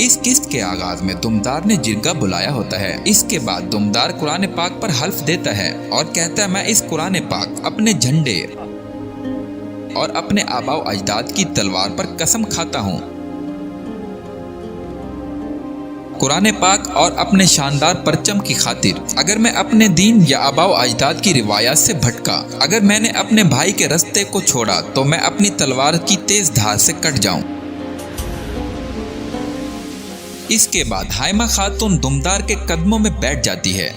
اس قسط کے آغاز میں دمدار نے جرگہ بلایا ہوتا ہے۔ اس کے بعد دمدار قرآن پاک پر حلف دیتا ہے اور کہتا ہے میں اس قرآن پاک اپنے جھنڈے اور اپنے آباء و اجداد کی تلوار پر قسم کھاتا ہوں۔ قرآن پاک اور اپنے شاندار پرچم کی خاطر اگر میں اپنے دین یا آباء و اجداد کی روایات سے بھٹکا، اگر میں نے اپنے بھائی کے رستے کو چھوڑا تو میں اپنی تلوار کی تیز دھار سے کٹ جاؤں۔ اس کے بعد ہائمہ خاتون دمدار کے قدموں میں بیٹھ جاتی ہے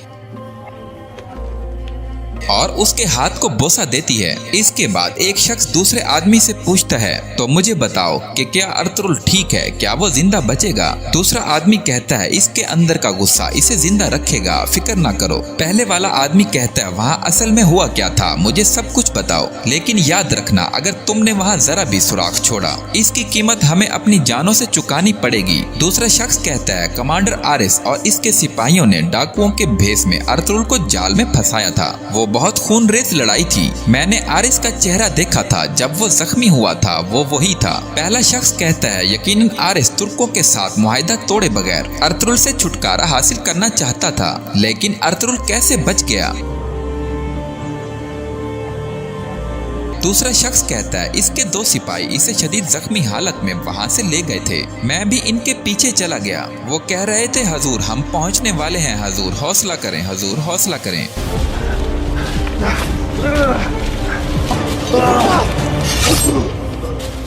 اور اس کے ہاتھ کو بوسہ دیتی ہے۔ اس کے بعد ایک شخص دوسرے آدمی سے پوچھتا ہے تو مجھے بتاؤ کہ کیا ارطغرل ٹھیک ہے، کیا وہ زندہ بچے گا؟ دوسرا آدمی کہتا ہے اس کے اندر کا غصہ اسے زندہ رکھے گا، فکر نہ کرو۔ پہلے والا آدمی کہتا ہے وہاں اصل میں ہوا کیا تھا، مجھے سب کچھ بتاؤ، لیکن یاد رکھنا اگر تم نے وہاں ذرا بھی سوراخ چھوڑا اس کی قیمت ہمیں اپنی جانوں سے چکانی پڑے گی۔ دوسرا شخص کہتا ہے کمانڈر آرس اور اس کے سپاہیوں نے ڈاکوؤں کے بھیس میں ارطغرل کو جال میں پھنسایا تھا۔ وہ بہت خون ریز لڑائی تھی، میں نے آرس کا چہرہ دیکھا تھا جب وہ زخمی ہوا تھا، وہ وہی تھا۔ پہلا شخص کہتا ہے یقیناً آرس ترکوں کے ساتھ معاہدہ توڑے بغیر ارطغرل سے چھٹکارا حاصل کرنا چاہتا تھا، لیکن ارطغرل کیسے بچ گیا؟ دوسرا شخص کہتا ہے اس کے 2 سپاہی اسے شدید زخمی حالت میں وہاں سے لے گئے تھے، میں بھی ان کے پیچھے چلا گیا۔ وہ کہہ رہے تھے حضور ہم پہنچنے والے ہیں، حضور حوصلہ کریں، حضور حوصلہ کریں۔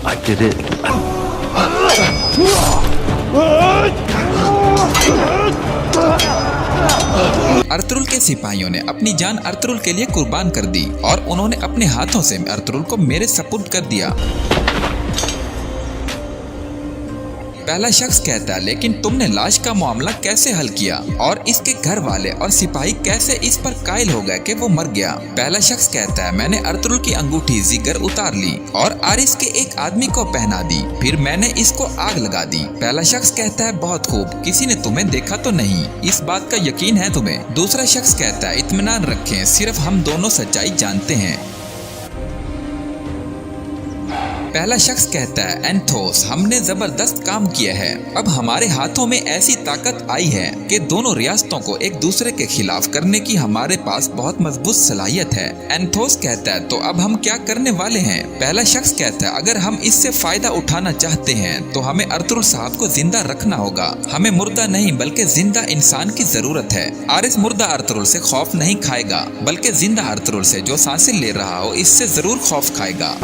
I did it. ارطغرل کے سپاہیوں نے اپنی جان ارطغرل کے لیے قربان کر دی اور انہوں نے اپنے ہاتھوں سے ارطغرل کو میرے سپرد کر دیا۔ پہلا شخص کہتا ہے لیکن تم نے لاش کا معاملہ کیسے حل کیا اور اس کے گھر والے اور سپاہی کیسے اس پر قائل ہو گئے کہ وہ مر گیا؟ پہلا شخص کہتا ہے میں نے ارطغرل کی انگوٹھی زیگر اتار لی اور آرس کے ایک آدمی کو پہنا دی، پھر میں نے اس کو آگ لگا دی۔ پہلا شخص کہتا ہے بہت خوب، کسی نے تمہیں دیکھا تو نہیں، اس بات کا یقین ہے تمہیں؟ دوسرا شخص کہتا ہے اطمینان رکھیں، صرف ہم دونوں سچائی جانتے ہیں۔ پہلا شخص کہتا ہے اینتھوس ہم نے زبردست کام کیا ہے، اب ہمارے ہاتھوں میں ایسی طاقت آئی ہے کہ دونوں ریاستوں کو ایک دوسرے کے خلاف کرنے کی ہمارے پاس بہت مضبوط صلاحیت ہے۔ اینتھوس کہتا ہے تو اب ہم کیا کرنے والے ہیں؟ پہلا شخص کہتا ہے اگر ہم اس سے فائدہ اٹھانا چاہتے ہیں تو ہمیں ارطغرل صاحب کو زندہ رکھنا ہوگا، ہمیں مردہ نہیں بلکہ زندہ انسان کی ضرورت ہے۔ آرس مردہ ارطغرل سے خوف نہیں کھائے گا بلکہ زندہ ارطغرل سے جو سانسیں لے رہا ہو اس سے ضرور خوف کھائے گا۔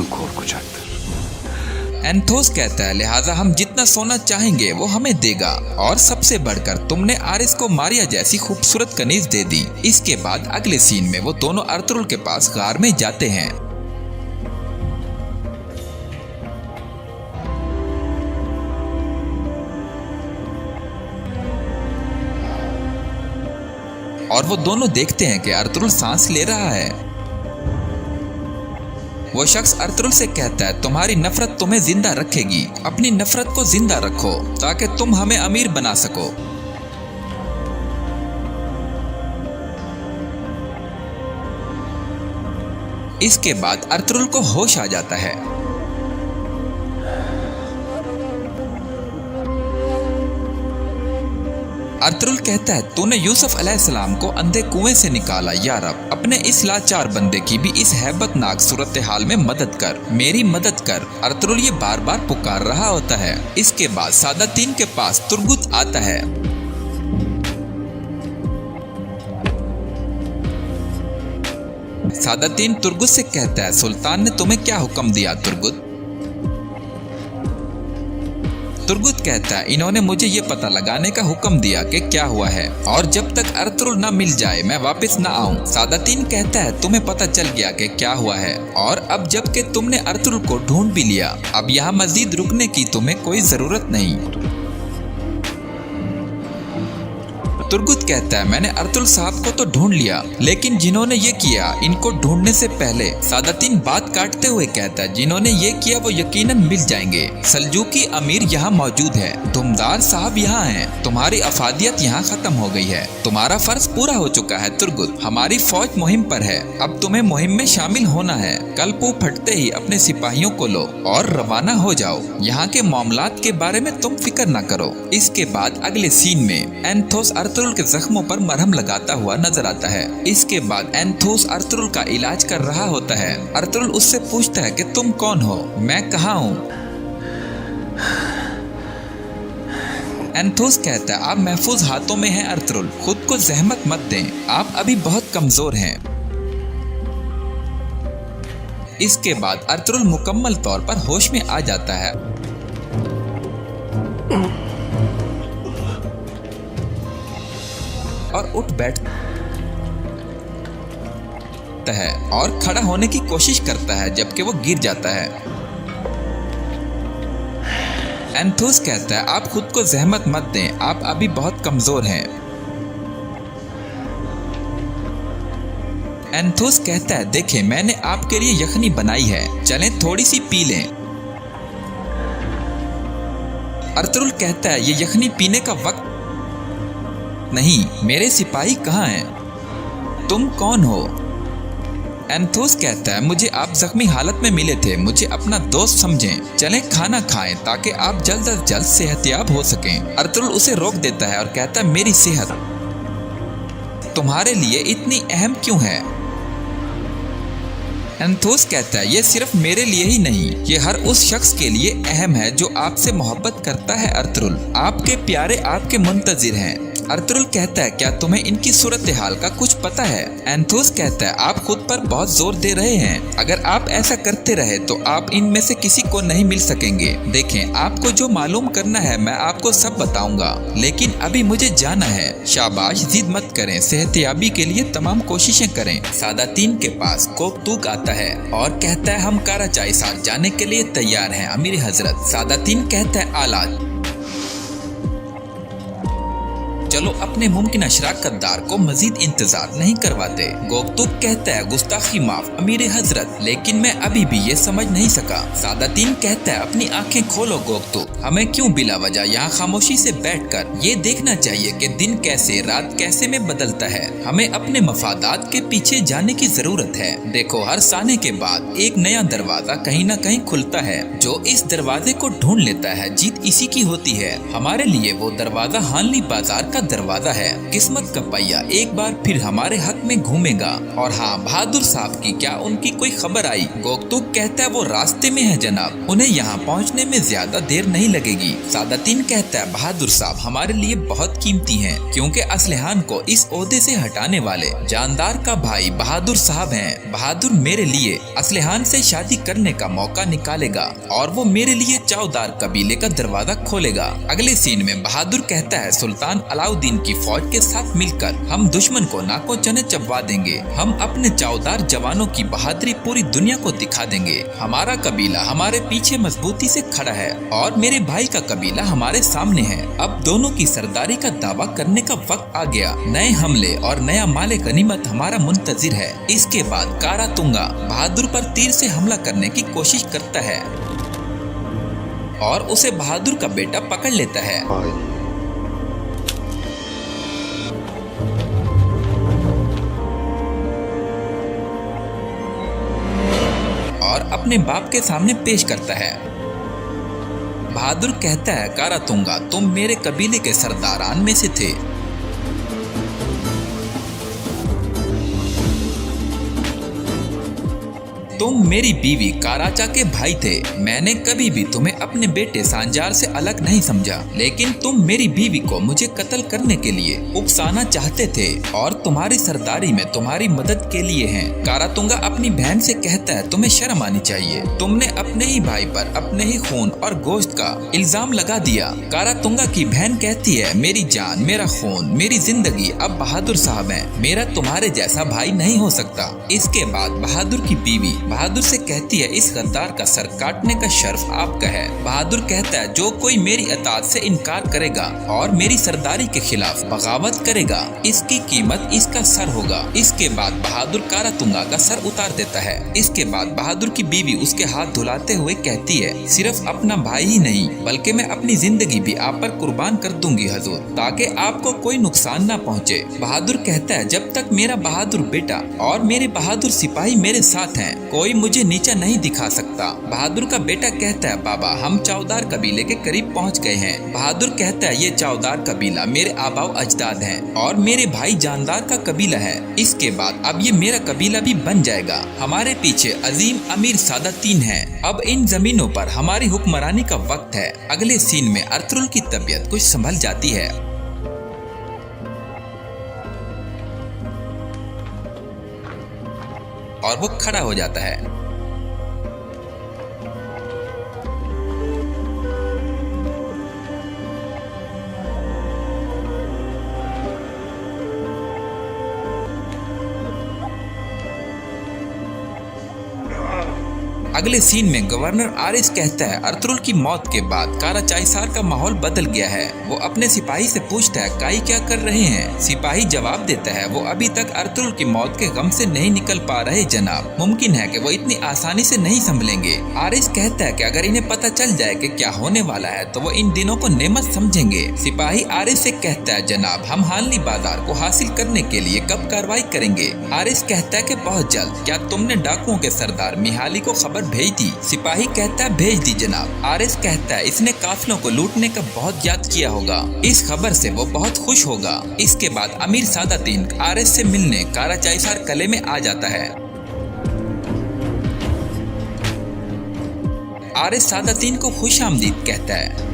اینتھوس کہتا ہے لہٰذا ہم جتنا سونا چاہیں گے وہ ہمیں دے گا، اور سب سے بڑھ کر تم نے آرس کو ماریا جیسی خوبصورت کنیز دے دی۔ اس کے بعد اگلے سین میں وہ دونوں ارطغرل کے پاس غار میں جاتے ہیں۔ اور وہ دونوں دیکھتے ہیں کہ ارطغرل سانس لے رہا ہے۔ وہ شخص ارطغرل سے کہتا ہے تمہاری نفرت تمہیں زندہ رکھے گی، اپنی نفرت کو زندہ رکھو تاکہ تم ہمیں امیر بنا سکو۔ इसके बाद अर्तुगरुल को होश आ जाता है। अर्तुगरुल कहता है, तूने यूसुफ अलैहिस्सलाम को अंधे कुएं से निकाला, या रब अपने इस लाचार बंदे की भी इस हैबतनाक सूरत हाल में मदद कर, मेरी मदद कर। अर्तुगरुल ये बार बार पुकार रहा होता है। इसके बाद सादातीन के पास तुर्गुत आता है। सादातीन तुर्गुत से कहता है, सुल्तान ने तुम्हें क्या हुक्म दिया तुर्गुत? तुर्गुत कहता है, इन्होंने मुझे ये पता लगाने का हुक्म दिया कि क्या हुआ है, और जब तक अर्तुगरुल न मिल जाए मैं वापस न आऊं। सादातीन कहता है, तुम्हें पता चल गया कि क्या हुआ है, और अब जबकि तुमने अर्तुगरुल को ढूंढ भी लिया, अब यहाँ मजीद रुकने की तुम्हें कोई जरूरत नहीं। तुर्गुत कहता है, मैंने अर्तुगरुल साहब को तो ढूंढ लिया, लेकिन जिन्होंने ये किया इनको ढूंढने से पहले। सादातीन बात काटते हुए कहता है, जिन्होंने ये किया वो यकीनन मिल जाएंगे। सल्जूकी अमीर यहाँ मौजूद है, दुमदार साहब यहाँ हैं, तुम्हारी अफादियत यहाँ खत्म हो गई है, तुम्हारा फर्ज पूरा हो चुका है तुर्गुत, हमारी फौज मुहिम पर है, अब तुम्हें मुहिम में शामिल होना है। कल पू फटते ही अपने सिपाहियों को लो और रवाना हो जाओ, यहाँ के मामलात के बारे में तुम फिक्र न करो। इसके बाद अगले सीन में एंथोस अर्तुगरुल के जख्मों पर मरहम लगाता हुआ नजर आता है। इसके बाद एंथोस अर्तुगरुल का इलाज कर रहा होता है। अर्तुगरुल उससे पूछता है कि तुम कौन हो, मैं कहाँ हूँ? एंथोस कहता है, आप महफूज हाथों में हैं अर्तुगरुल, खुद को जहमत मत दें, आप अभी बहुत कमजोर हैं। इसके बाद अर्तुगरुल मुकम्मल तौर पर होश में आ जाता है और उठ बैठता है और खड़ा होने की कोशिश करता है, जबकि वो गिर जाता है। एंथोस कहता है, आप खुद को जहमत मत दें, आप अभी बहुत कमजोर हैं। एंथोस कहता है, देखें मैंने आपके लिए यखनी बनाई है, चलें थोड़ी सी पी लें। अर्तुगरुल कहता है, ये यखनी पीने का वक्त नहीं, मेरे सिपाही कहाँ हैं? तुम कौन हो? एंथोस कहता है, मुझे आप जख्मी हालत में मिले थे, मुझे अपना दोस्त समझें, चलें खाना खाएं ताकि आप जल्द अज जल्द सेहतयाब हो सकें। अर्तुगरुल उसे रोक देता है और कहता है, मेरी सेहत तुम्हारे लिए इतनी अहम क्यों है? एंथोस कहता है, ये सिर्फ मेरे लिए ही नहीं, ये हर उस शख्स के लिए अहम है जो आपसे मोहब्बत करता है अर्तुगरुल, आपके प्यारे आपके मुंतजिर हैं। अर्तुगरुल कहता है, क्या तुम्हें इनकी सूरत हाल का कुछ पता है? एंथोस कहता है, आप खुद पर बहुत जोर दे रहे हैं, अगर आप ऐसा करते रहे तो आप इनमें से किसी को नहीं मिल सकेंगे। देखें आपको जो मालूम करना है मैं आपको सब बताऊंगा, लेकिन अभी मुझे जाना है। शाबाश, जिद मत करें, सेहतयाबी के लिए तमाम कोशिशें करें। सादातीन के पास कोकतूक आता है और कहता है, हम काराचाई साथ जाने के लिए तैयार हैं अमीर हजरत। सादातीन कहता है, आला चलो अपने मुमकिन शराकत दार को मजीद इंतजार नहीं करवाते। गोकतुक कहता है, गुस्ताखी माफ अमीर हजरत, लेकिन मैं अभी भी ये समझ नहीं सका। सादातीन कहता है, अपनी आंखें खोलो गोकतुक, हमें क्यों बिला वजह यहाँ खामोशी से बैठकर ये देखना चाहिए कि दिन कैसे रात कैसे में बदलता है। हमें अपने मफादात के पीछे जाने की जरूरत है। देखो हर साने के बाद एक नया दरवाजा कहीं न कहीं खुलता है, जो इस दरवाजे को ढूंढ लेता है जीत इसी की होती है। हमारे लिए वो दरवाजा हानली बाजार का दरवाजा है। किस्मत का पहिया एक बार फिर हमारे हक में घूमेगा। और हाँ, बहादुर साहब की क्या उनकी कोई खबर आई? गोकतुक कहता है, वो रास्ते में है जनाब, उन्हें यहाँ पहुँचने में ज्यादा देर नहीं लगेगी। सादातीन कहता है, बहादुर साहब हमारे लिए बहुत कीमती हैं, क्योंकि असलहान को इस ओहदे से हटाने वाले जानदार का भाई बहादुर साहब हैं। बहादुर मेरे लिए असलहान से शादी करने का मौका निकालेगा और वो मेरे लिए चौदार कबीले का दरवाजा खोलेगा। अगले सीन में बहादुर कहता है, सुल्तान अलाउद्दीन की फौज के साथ मिलकर हम दुश्मन को नाको चने चबवा देंगे। हम अपने चौदार जवानों की बहादुरी पूरी दुनिया को दिखा देंगे। हमारा कबीला हमारे पीछे मजबूती से खड़ा है और मेरे भाई का कबीला हमारे सामने है। अब दोनों की सरदारी का दावा करने का वक्त आ गया। नए हमले और नया माले गनीमत हमारा मुंतजिर है। इसके बाद कारातुंगा बहादुर पर तीर से हमला करने की कोशिश करता है और उसे बहादुर का बेटा पकड़ लेता है। अपने बाप के सामने पेश करता है। बहादुर कहता है, कारातुंगा, तुम मेरे कबीले के सरदारान में से थे। तुम मेरी बीवी काराचा के भाई थे। मैंने कभी भी तुम्हें अपने बेटे सांजार से अलग नहीं समझा, लेकिन तुम मेरी बीवी को मुझे कत्ल करने के लिए उकसाना चाहते थे और तुम्हारी सरदारी में तुम्हारी मदद के लिए हैं। कारातुंगा अपनी बहन से कहता है, तुम्हें शर्म आनी चाहिए। तुमने अपने ही भाई पर अपने ही खून और गोश्त का इल्जाम लगा दिया। कारातुंगा की बहन कहती है, मेरी जान, मेरा खून, मेरी जिंदगी अब बहादुर साहब है। मेरा तुम्हारे जैसा भाई नहीं हो सकता। इसके बाद बहादुर की बीवी बहादुर से कहती है, इस गद्दार का सर काटने का शर्फ आपका है। बहादुर कहता है, जो कोई मेरी अताअत से इनकार करेगा और मेरी सरदारी के खिलाफ बगावत करेगा, इसकी कीमत इसका सर होगा। इसके बाद बहादुर कारातुंगा का सर उतार देता है। इसके बाद बहादुर की बीवी उसके हाथ धुलाते हुए कहती है, सिर्फ अपना भाई ही नहीं बल्कि मैं अपनी जिंदगी भी आप पर कुर्बान कर दूंगी हजूर, ताकि आपको कोई नुकसान ना पहुँचे। बहादुर कहता है, जब तक मेरा बहादुर बेटा और मेरे बहादुर सिपाही मेरे साथ हैं, कोई मुझे नीचा नहीं दिखा सकता। बहादुर का बेटा कहता है, बाबा, हम चौदार कबीले के करीब पहुंच गए हैं। बहादुर कहता है, ये चौदार कबीला मेरे आबाओ अजदाद हैं और मेरे भाई जानदार का कबीला है। इसके बाद अब ये मेरा कबीला भी बन जाएगा। हमारे पीछे अजीम अमीर सादातीन हैं। अब इन जमीनों पर हमारी हुक्मरानी का वक्त है। अगले सीन में अर्तुगरुल की तबीयत कुछ संभल जाती है और वो खड़ा हो जाता है। अगले सीन में गवर्नर आरिस कहता है, अर्तुगरुल की मौत के बाद काराचाईसार का माहौल बदल गया है। वो अपने सिपाही से पूछता है, काई क्या कर रहे हैं? सिपाही जवाब देता है, वो अभी तक अर्तुगरुल की मौत के गम से नहीं निकल पा रहे जनाब। मुमकिन है कि वो इतनी आसानी से नहीं संभलेंगे। आरिस कहता है कि अगर इन्हें पता चल जाए कि क्या होने वाला है तो वो इन दिनों को नेमत समझेंगे। सिपाही आरिस से कहता है, जनाब, हम हालनी बाजार को हासिल करने के लिए कब कार्रवाई करेंगे? आरिस कहता है कि बहुत जल्द। क्या तुमने डाकुओं के सरदार मिहाली को खबर भेज दी? सिपाही कहता है, भेज दी जनाब। आरिस कहता है, इसने काफिलों को लूटने का बहुत याद किया होगा। इस खबर से वो बहुत खुश होगा। इसके बाद अमीर सादातीन आरिस से मिलने काराचाईसार किले में आ जाता है। आरिस सादातीन को खुशामदीद कहता है।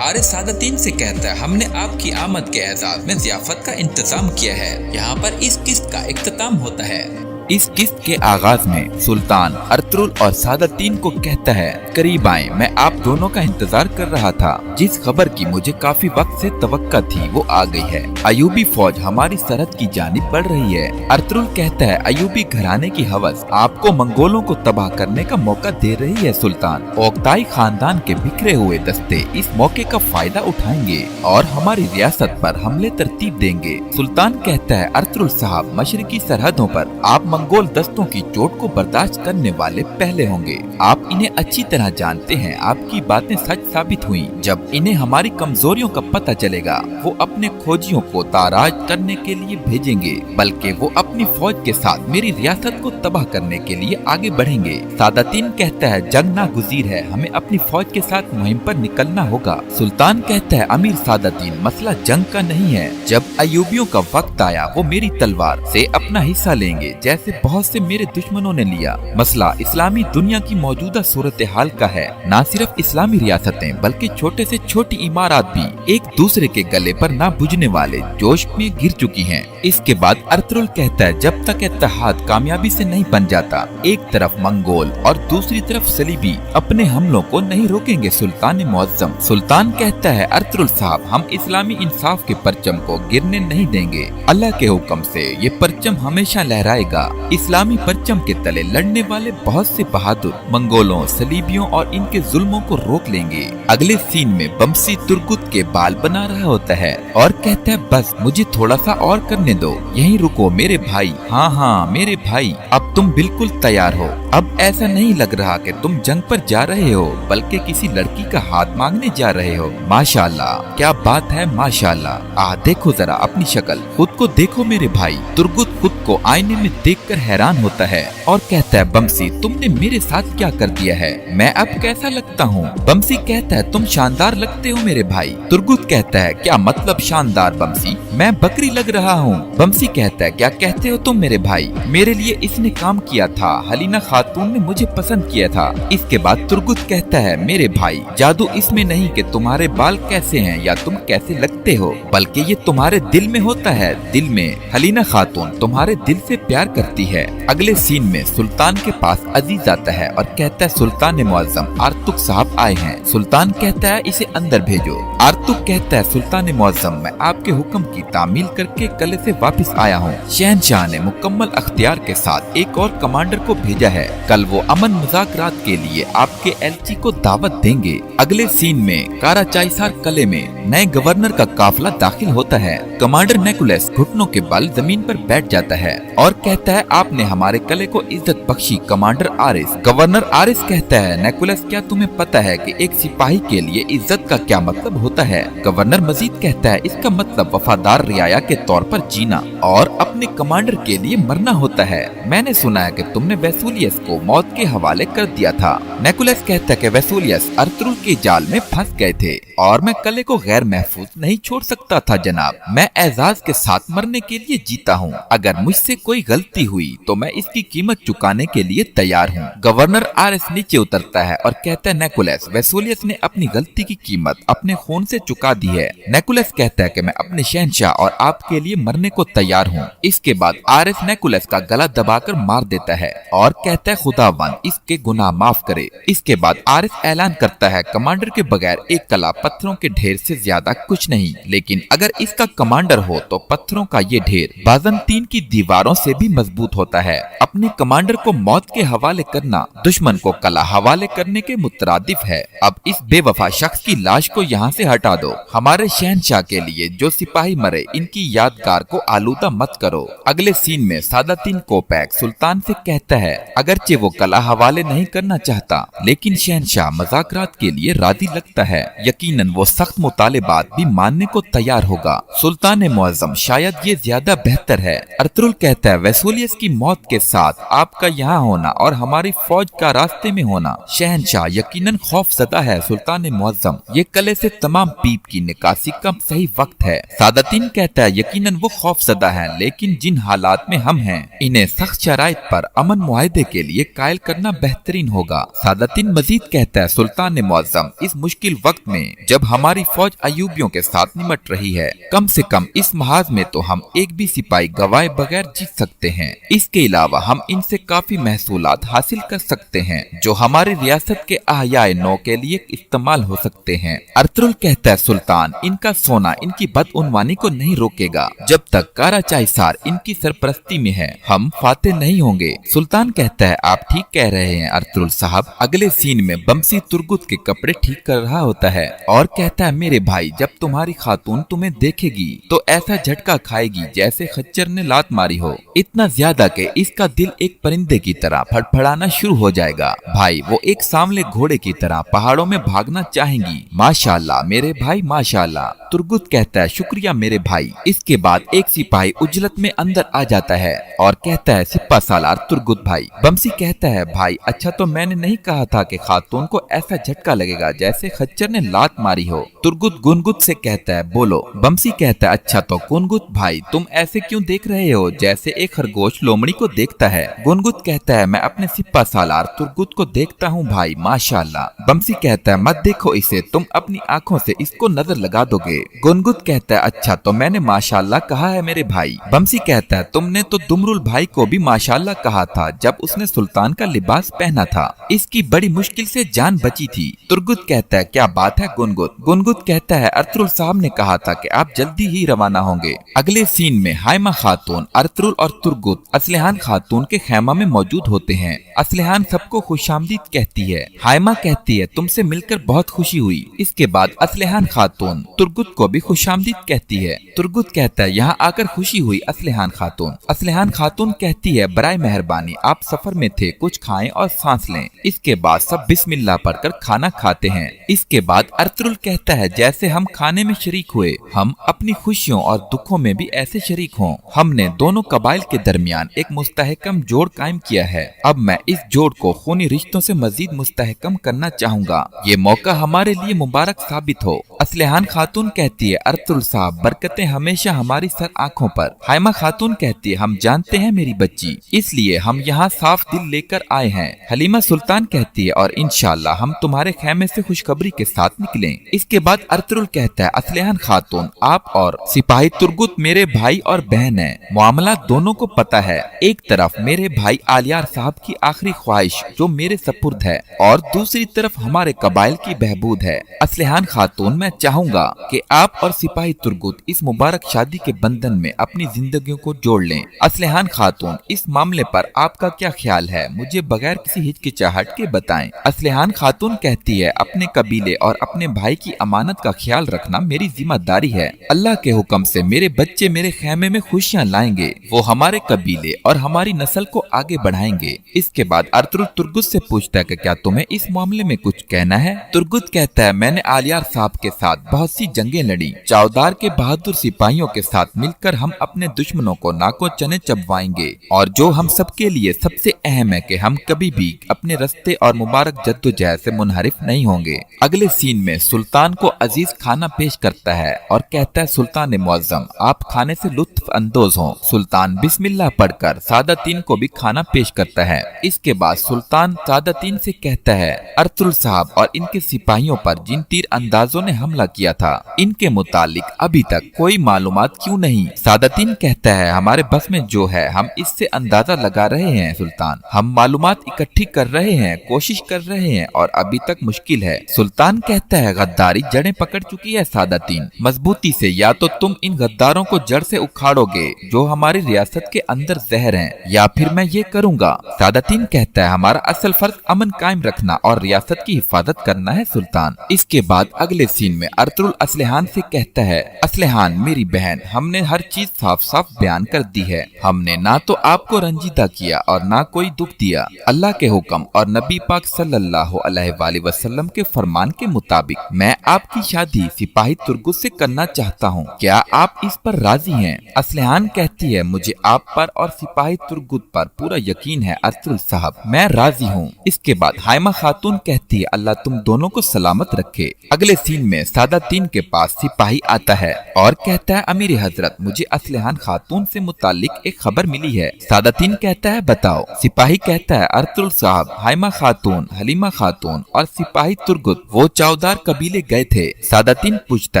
आरिस सादातीन से कहता है, हमने आपकी आमद के एजाज में ज़ियाफत का इंतजाम किया है। यहाँ पर इस किस्त का इख्तिताम होता है। इस किस्त के आगाज में सुल्तान अर्तुगरुल और सादातीन को कहता है, करीब आए, मैं आप दोनों का इंतजार कर रहा था। जिस खबर की मुझे काफी वक्त से तवक्का थी वो आ गई है। अयूबी फौज हमारी सरहद की जानिब बढ़ रही है। अर्तुगरुल कहता है, अयूबी घराने की हवस आपको मंगोलों को तबाह करने का मौका दे रही है सुल्तान। ओक्ताई खानदान के बिखरे हुए दस्ते इस मौके का फायदा उठाएंगे और हमारी रियासत पर हमले तरतीब देंगे। सुल्तान कहता है, अर्तुगरुल साहब, मशरकी सरहदों पर आप मंगोल दस्तों की चोट को बर्दाश्त करने वाले पहले होंगे। आप इन्हें अच्छी तरह जानते हैं। आपकी बातें सच साबित हुई। जब इन्हें हमारी कमजोरियों का पता चलेगा वो अपने खोजियों को ताराज करने के लिए भेजेंगे, बल्कि वो अपनी फौज के साथ मेरी रियासत को तबाह करने के लिए आगे बढ़ेंगे। सादातीन कहता है, जंग नागुज़ीर है, हमें अपनी फौज के साथ मुहिम पर निकलना होगा। सुल्तान कहता है, अमीर सादातीन, मसला जंग का नहीं है। जब अयूबियों का वक्त आया वो मेरी तलवार से अपना हिस्सा लेंगे, जैसे बहुत से मेरे दुश्मनों ने लिया। मसला इस्लामी दुनिया की मौजूदा सूरत हाल का है। न सिर्फ इस्लामी रियासतें बल्कि छोटे से छोटी इमारत भी एक दूसरे के गले पर ना बुझने वाले जोश में गिर चुकी हैं। इसके बाद अर्तुगरुल कहता है, जब तक इत्तेहाद कामयाबी से नहीं बन जाता, एक तरफ मंगोल और दूसरी तरफ सलीबी अपने हमलों को नहीं रोकेंगे सुल्तान मुअज्जम। सुल्तान कहता है, अर्तुगरुल साहब, हम इस्लामी इंसाफ के परचम को गिरने नहीं देंगे। अल्लाह के हुक्म से ये परचम हमेशा लहराएगा। इस्लामी परचम के तले लड़ने वाले बहुत से बहादुर मंगोलों, सलीबियों और इनके जुल्मों को रोक लेंगे। अगले सीन में बमसी तुर्गुत के बाल बना रहा होता है और कहता है, बस मुझे थोड़ा सा और करने दो, यहीं रुको मेरे भाई। हाँ हाँ मेरे भाई, अब तुम बिल्कुल तैयार हो। अब ऐसा नहीं लग रहा कि तुम जंग पर जा रहे हो, बल्कि किसी लड़की का हाथ मांगने जा रहे हो। माशाल्लाह, क्या बात है, माशाल्लाह। देखो जरा अपनी शक्ल, खुद को देखो मेरे भाई। तुर्गुत खुद को आईने में देख देखकर हैरान होता है और कहता है, बमसी तुमने मेरे साथ क्या कर दिया है, मैं अब कैसा लगता हूँ? बमसी कहता है, तुम शानदार लगते हो मेरे भाई। तुर्गुत कहता है, क्या मतलब शानदार बमसी, मैं बकरी लग रहा हूँ? बमसी कहता है, क्या कहते हो तुम मेरे भाई, मेरे लिए इसने काम किया था, हलीना खातून ने मुझे पसंद किया था। इसके बाद तुर्गुत कहता है, मेरे भाई जादू इसमें नहीं कि तुम्हारे बाल कैसे हैं या तुम कैसे लगते हो, बल्कि ये तुम्हारे दिल में होता है। दिल में हलीना खातून तुम्हारे दिल से प्यार करती है। अगले सीन में सुल्तान के पास अजीज आता है और कहता है, सुल्तान मुअज्जम आर्तुक साहब आए हैं। सुल्तान कहता है, इसे अंदर भेजो। आर्तुक कहता है, सुल्तान मुअज्जम मैं आपके हुक्म की तामील करके किले से वापस आया हूँ। शहनशाह ने मुकम्मल अख्तियार के साथ एक और कमांडर को भेजा है, कल वो अमन मुज़ाकरात के लिए आपके एलची को दावत देंगे। अगले सीन में काराचाईसार किले में नए गवर्नर का काफिला दाखिल होता है। कमांडर नेकुलस घुटनों के बल जमीन पर बैठ जाता है और कहता है, आपने हमारे किले को इज्जत बख्शी कमांडर आरिस। गवर्नर आरिस कहता है, नेकुलस क्या तुम्हें पता है कि एक सिपाही के लिए इज्जत का क्या मतलब होता है? गवर्नर मजीद कहता है, इसका मतलब वफादार रियाया के तौर पर जीना और अपने कमांडर के लिए मरना होता है। मैंने सुना है कि तुमने वेसूलियस को मौत के हवाले कर दिया था। नेकुलस कहता है कि वेसूलियस अर्तुगरुल के जाल में फंस गए थे और मैं किले को गैर महफूज नहीं छोड़ सकता था जनाब। मैं एजाज के साथ मरने के लिए जीता हूँ। अगर मुझसे कोई गलती हुई तो मैं इसकी कीमत चुकाने के लिए तैयार हूँ। गवर्नर आरिस नीचे उतरता है और कहता है, नेकुलस वेसूलियस ने अपनी गलती की कीमत अपने खून से चुका दी है। नेकुलस कहता है कि मैं अपने शहनशाह और आपके लिए मरने को तैयार हूँ। इसके बाद आरिस नेकुलस का गला दबाकर मार देता है और कहता है, खुदावंद इसके गुनाह माफ करे। इसके बाद आरिस ऐलान करता है, कमांडर के बगैर एक कला पत्थरों के ढेर से ज्यादा कुछ नहीं, लेकिन अगर इसका कमांडर हो तो पत्थरों का ये ढेर बाज़ंतीन की दीवारों से भी मजबूत होता है। अपने कमांडर को मौत के हवाले करना दुश्मन को कला हवाले करने के मुतरादिफ है। अब इस बेवफा शख्स की लाश को यहाँ से हटा दो। हमारे शहनशाह के लिए जो सिपाही मरे इनकी यादगार को आलूदा मत करो। अगले सीन में सादातीन कोपैक सुल्तान से कहता है, अगरचे वो कला हवाले नहीं करना चाहता लेकिन शहनशाह मज़ाकरात के लिए राजी लगता है। यकीनन वो सख्त मुतालिबात भी मानने को तैयार होगा। सुल्तान मुअज्जम शायद ये ज्यादा बेहतर है। अर्तुगरुल कहता है, वेसूलियस की मौत के साथ आपका यहाँ होना और हमारी फौज का रास्ते में होना शहनशाह यकीनन खौफज़दा है। सुल्तान मुअज्जम ये किले से तमाम पीप की निकासी का सही वक्त है। सादातीन कहता है, यकीनन वो खौफज़दा है, लेकिन जिन हालात में हम हैं इन्हें सख्त शराइत पर अमन मुआहदे के लिए कायल करना बेहतरीन होगा। सादातीन मजीद कहता है, सुल्तान मुअज्जम इस मुश्किल वक्त में जब हमारी फौज अयूबियों के साथ निमट रही है, कम से कम इस महाज में तो हम एक भी सिपाही गवाए बगैर जीत सकते हैं। इसके अलावा हम इनसे काफी महसूलात हासिल कर सकते हैं जो हमारी रियासत के अहयाए नौ के लिए इस्तेमाल हो सकते हैं। अर्तुगरुल कहता है, सुल्तान इनका सोना इनकी बदउनवानी को नहीं रोकेगा। जब तक काराचाईसार इनकी सरपरस्ती में है हम फाते नहीं होंगे। सुल्तान कहता है, आप ठीक कह रहे हैं अर्तुगरुल साहब। अगले सीन में बमसी तुर्गुत के कपड़े ठीक कर रहा होता है और कहता है, मेरे भाई जब तुम्हारी खातून तुम्हें देखेगी तो ऐसा झटका खाएगी जैसे खच्चर ने लात मारी हो, इतना ज्यादा कि इसका दिल एक परिंदे की तरह फड़फड़ाना शुरू हो जाएगा। भाई वो एक सांवले घोड़े की तरह पहाड़ों में भागना चाहेंगी। माशाल्लाह मेरे भाई माशाल्लाह। तुर्गुत कहता है, शुक्रिया मेरे भाई। इसके बाद एक सिपाही उजलत में अंदर आ जाता है और कहता है, सिपा सालार तुर्गुत भाई। बमसी कहता है, भाई अच्छा तो मैंने नहीं कहा था कि खातून को ऐसा झटका लगेगा जैसे खच्चर ने लात मारी हो। तुर्गुत गुनगुत से कहता है, बोलो। बमसी कहता है, अच्छा तो गुनगुत भाई तुम ऐसे क्यों देख रहे हो जैसे एक खरगोश लोमड़ी को देखता है। गुनगुत कहता है, मैं अपने सिपा सालार तुर्गुत को देखता हूँ भाई माशाल्लाह। बमसी कहता है, मत देखो इसे, तुम अपनी आँखों से इसको नजर लगा दोगे। गुनगुत कहता है, अच्छा तो मैंने माशाल्लाह कहा है मेरे भाई। बमसी कहता है, तुमने तो दुमरुल भाई को भी माशाल्लाह कहा था जब उसने सुल्तान का लिबास पहना था, इसकी बड़ी मुश्किल से जान बची थी। तुर्गुत कहता है, क्या बात है गुनगुत। गुनगुत कहता है, अर्तुगरुल साहब ने कहा था कि आप जल्दी ही रवाना होंगे। अगले सीन में हाइमा खातून, अर्तुगरुल और तुर्गुत असलिहान खातून के खैमा में मौजूद होते हैं। असलिहान सबको खुशामदीद कहती है। हाइमा कहती है, तुमसे मिलकर बहुत खुशी हुई। इसके बाद असलिहान खातून तुर्गुत को भी खुशामदीद कहती है। तुर्गुत कहता है, यहाँ आकर खुशी हुई असलिहान खातून। असलिहान खातून कहती है, बराए मेहरबानी आप सफर में थे, कुछ खाएं और सांस लें। इसके बाद सब बिस्मिल्लाह पढ़कर खाना खाते हैं। इसके बाद अर्तुगरुल कहता है, जैसे हम खाने में शरीक हुए हम अपनी खुशियों और दुखों में भी ऐसे शरीक हों। हमने दोनों कबाइल के दरमियान दरमियान एक मुस्तहकम जोड़ कायम किया है। अब मैं इस जोड़ को खूनी रिश्तों से मजीद मुस्तहकम करना चाहूँगा। ये मौका हमारे लिए मुबारक साबित हो। असलहान खातून कहती है, अर्तुल साहब बरकतें हमेशा हमारी सर आँखों पर। हाइमा खातून कहती है, हम जानते हैं मेरी बच्ची, इसलिए हम यहाँ साफ दिल लेकर आए हैं। हलीमा सुल्तान कहती है, और इंशाअल्लाह हम तुम्हारे खेमे से खुशखबरी के साथ निकलें। इसके बाद अर्तुल कहता है, असलहान खातून आप और सिपाही तुर्गुत मेरे भाई और बहन हैं। मामला दोनों को पता है। एक तरफ मेरे भाई आलियार साहब की आखिरी ख्वाहिश जो मेरे सपुर्द है, और दूसरी तरफ हमारे कबाइल की बहबूद है। असलहान खातून मैं चाहूँगा कि आप और सिपाही तुर्गुत इस मुबारक शादी के बंधन में अपनी जिंदगियों को जोड़ लें। असलहान खातून इस मामले पर आपका क्या ख्याल है, मुझे बगैर किसी हिचकिचाहट के बताएं। असलहान खातून कहती है, अपने कबीले और अपने भाई की अमानत का ख्याल रखना मेरी जिम्मेदारी है। अल्लाह के हुक्म से मेरे बच्चे मेरे खेमे में खुशियाँ लाएंगे, वो हमारे कबीले और हमारी नस्ल को आगे बढ़ाएंगे। इसके बाद अर्तुल तुर्गुत से पूछता है कि क्या तुम्हें इस मामले में कुछ कहना है। तुर्गुत कहता है, मैंने आलियार साहब के साथ बहुत सी जंगें लड़ी। चौदार के बहादुर सिपाहियों के साथ मिलकर हम अपने दुश्मनों को नाको चने चबवाएंगे, और जो हम सबके लिए सबसे अहम है कि हम कभी भी अपने रास्ते और मुबारक जद्दोजहद से मुनहरिफ नहीं होंगे। अगले सीन में सुल्तान को अजीज खाना पेश करता है और कहता है, सुल्तान मुअज्जम आप खाने से लुत्फ अंदोज हों। सुल्तान बिस्मिल्लाह पढ़कर सादातीन को भी खाना पेश करता है। इसके बाद सुल्तान सादातीन से कहता है, अर्तुल साहब और इनके सिपाहियों पर जिन तीर अंदाजों ने हमला किया था, इनके मुतालिक अभी तक कोई मालूमात क्यों नहीं। सादातीन कहता है, हमारे बस में जो है हम इससे अंदाजा लगा रहे हैं सुल्तान, हम मालूमात इकट्ठी कर रहे हैं, कोशिश कर रहे हैं और अभी तक मुश्किल है। सुल्तान कहता है, गद्दारी जड़ें पकड़ चुकी है सादातीन, मजबूती से या तो तुम इन गद्दारों को जड़ से उखाड़ोगे जो हमारी रियासत के अंदर जहर हैं, या फिर मैं ये करूँगा। सादातीन कहता है, हमारा असल फर्ज अमन कायम रखना और रियासत की हिफाजत करना है सुल्तान। इसके बाद अगले सीन में अर्तुल असलहान से कहता है, असलहान मेरी बहन, हमने हर चीज साफ साफ बयान कर दी है। हमने ना तो आपको रंजीदा किया और ना कोई दुख दिया। अल्लाह के हुक्म और नबी पाक सल्लल्लाहु अलैहि वसल्लम के फरमान के मुताबिक मैं आपकी शादी सिपाही तुर्गुत से करना चाहता हूँ। क्या आप इस पर राजी हैं? असलहान कहती है, मुझे आप पर और सिपाही तुर्गुत पर पूरा यकीन है अर्तुल साहब, मैं राजी हूँ। इसके बाद हाइमा खातून कहती है, अल्लाह तुम दोनों को सलामत रखे। अगले सीन में सादातीन के पास सिपाही आता है और कहता है, अमीर हजरत मुझे असलहान खातून से मुतालिक एक खबर मिली है। सादातीन कहता है, बताओ। सिपाही कहता है, अर्तुल साहब, हाइमा खातून, हलीमा खातून और सिपाही तुर्गुत वो चौदार कबीले गए थे। सादातीन पूछता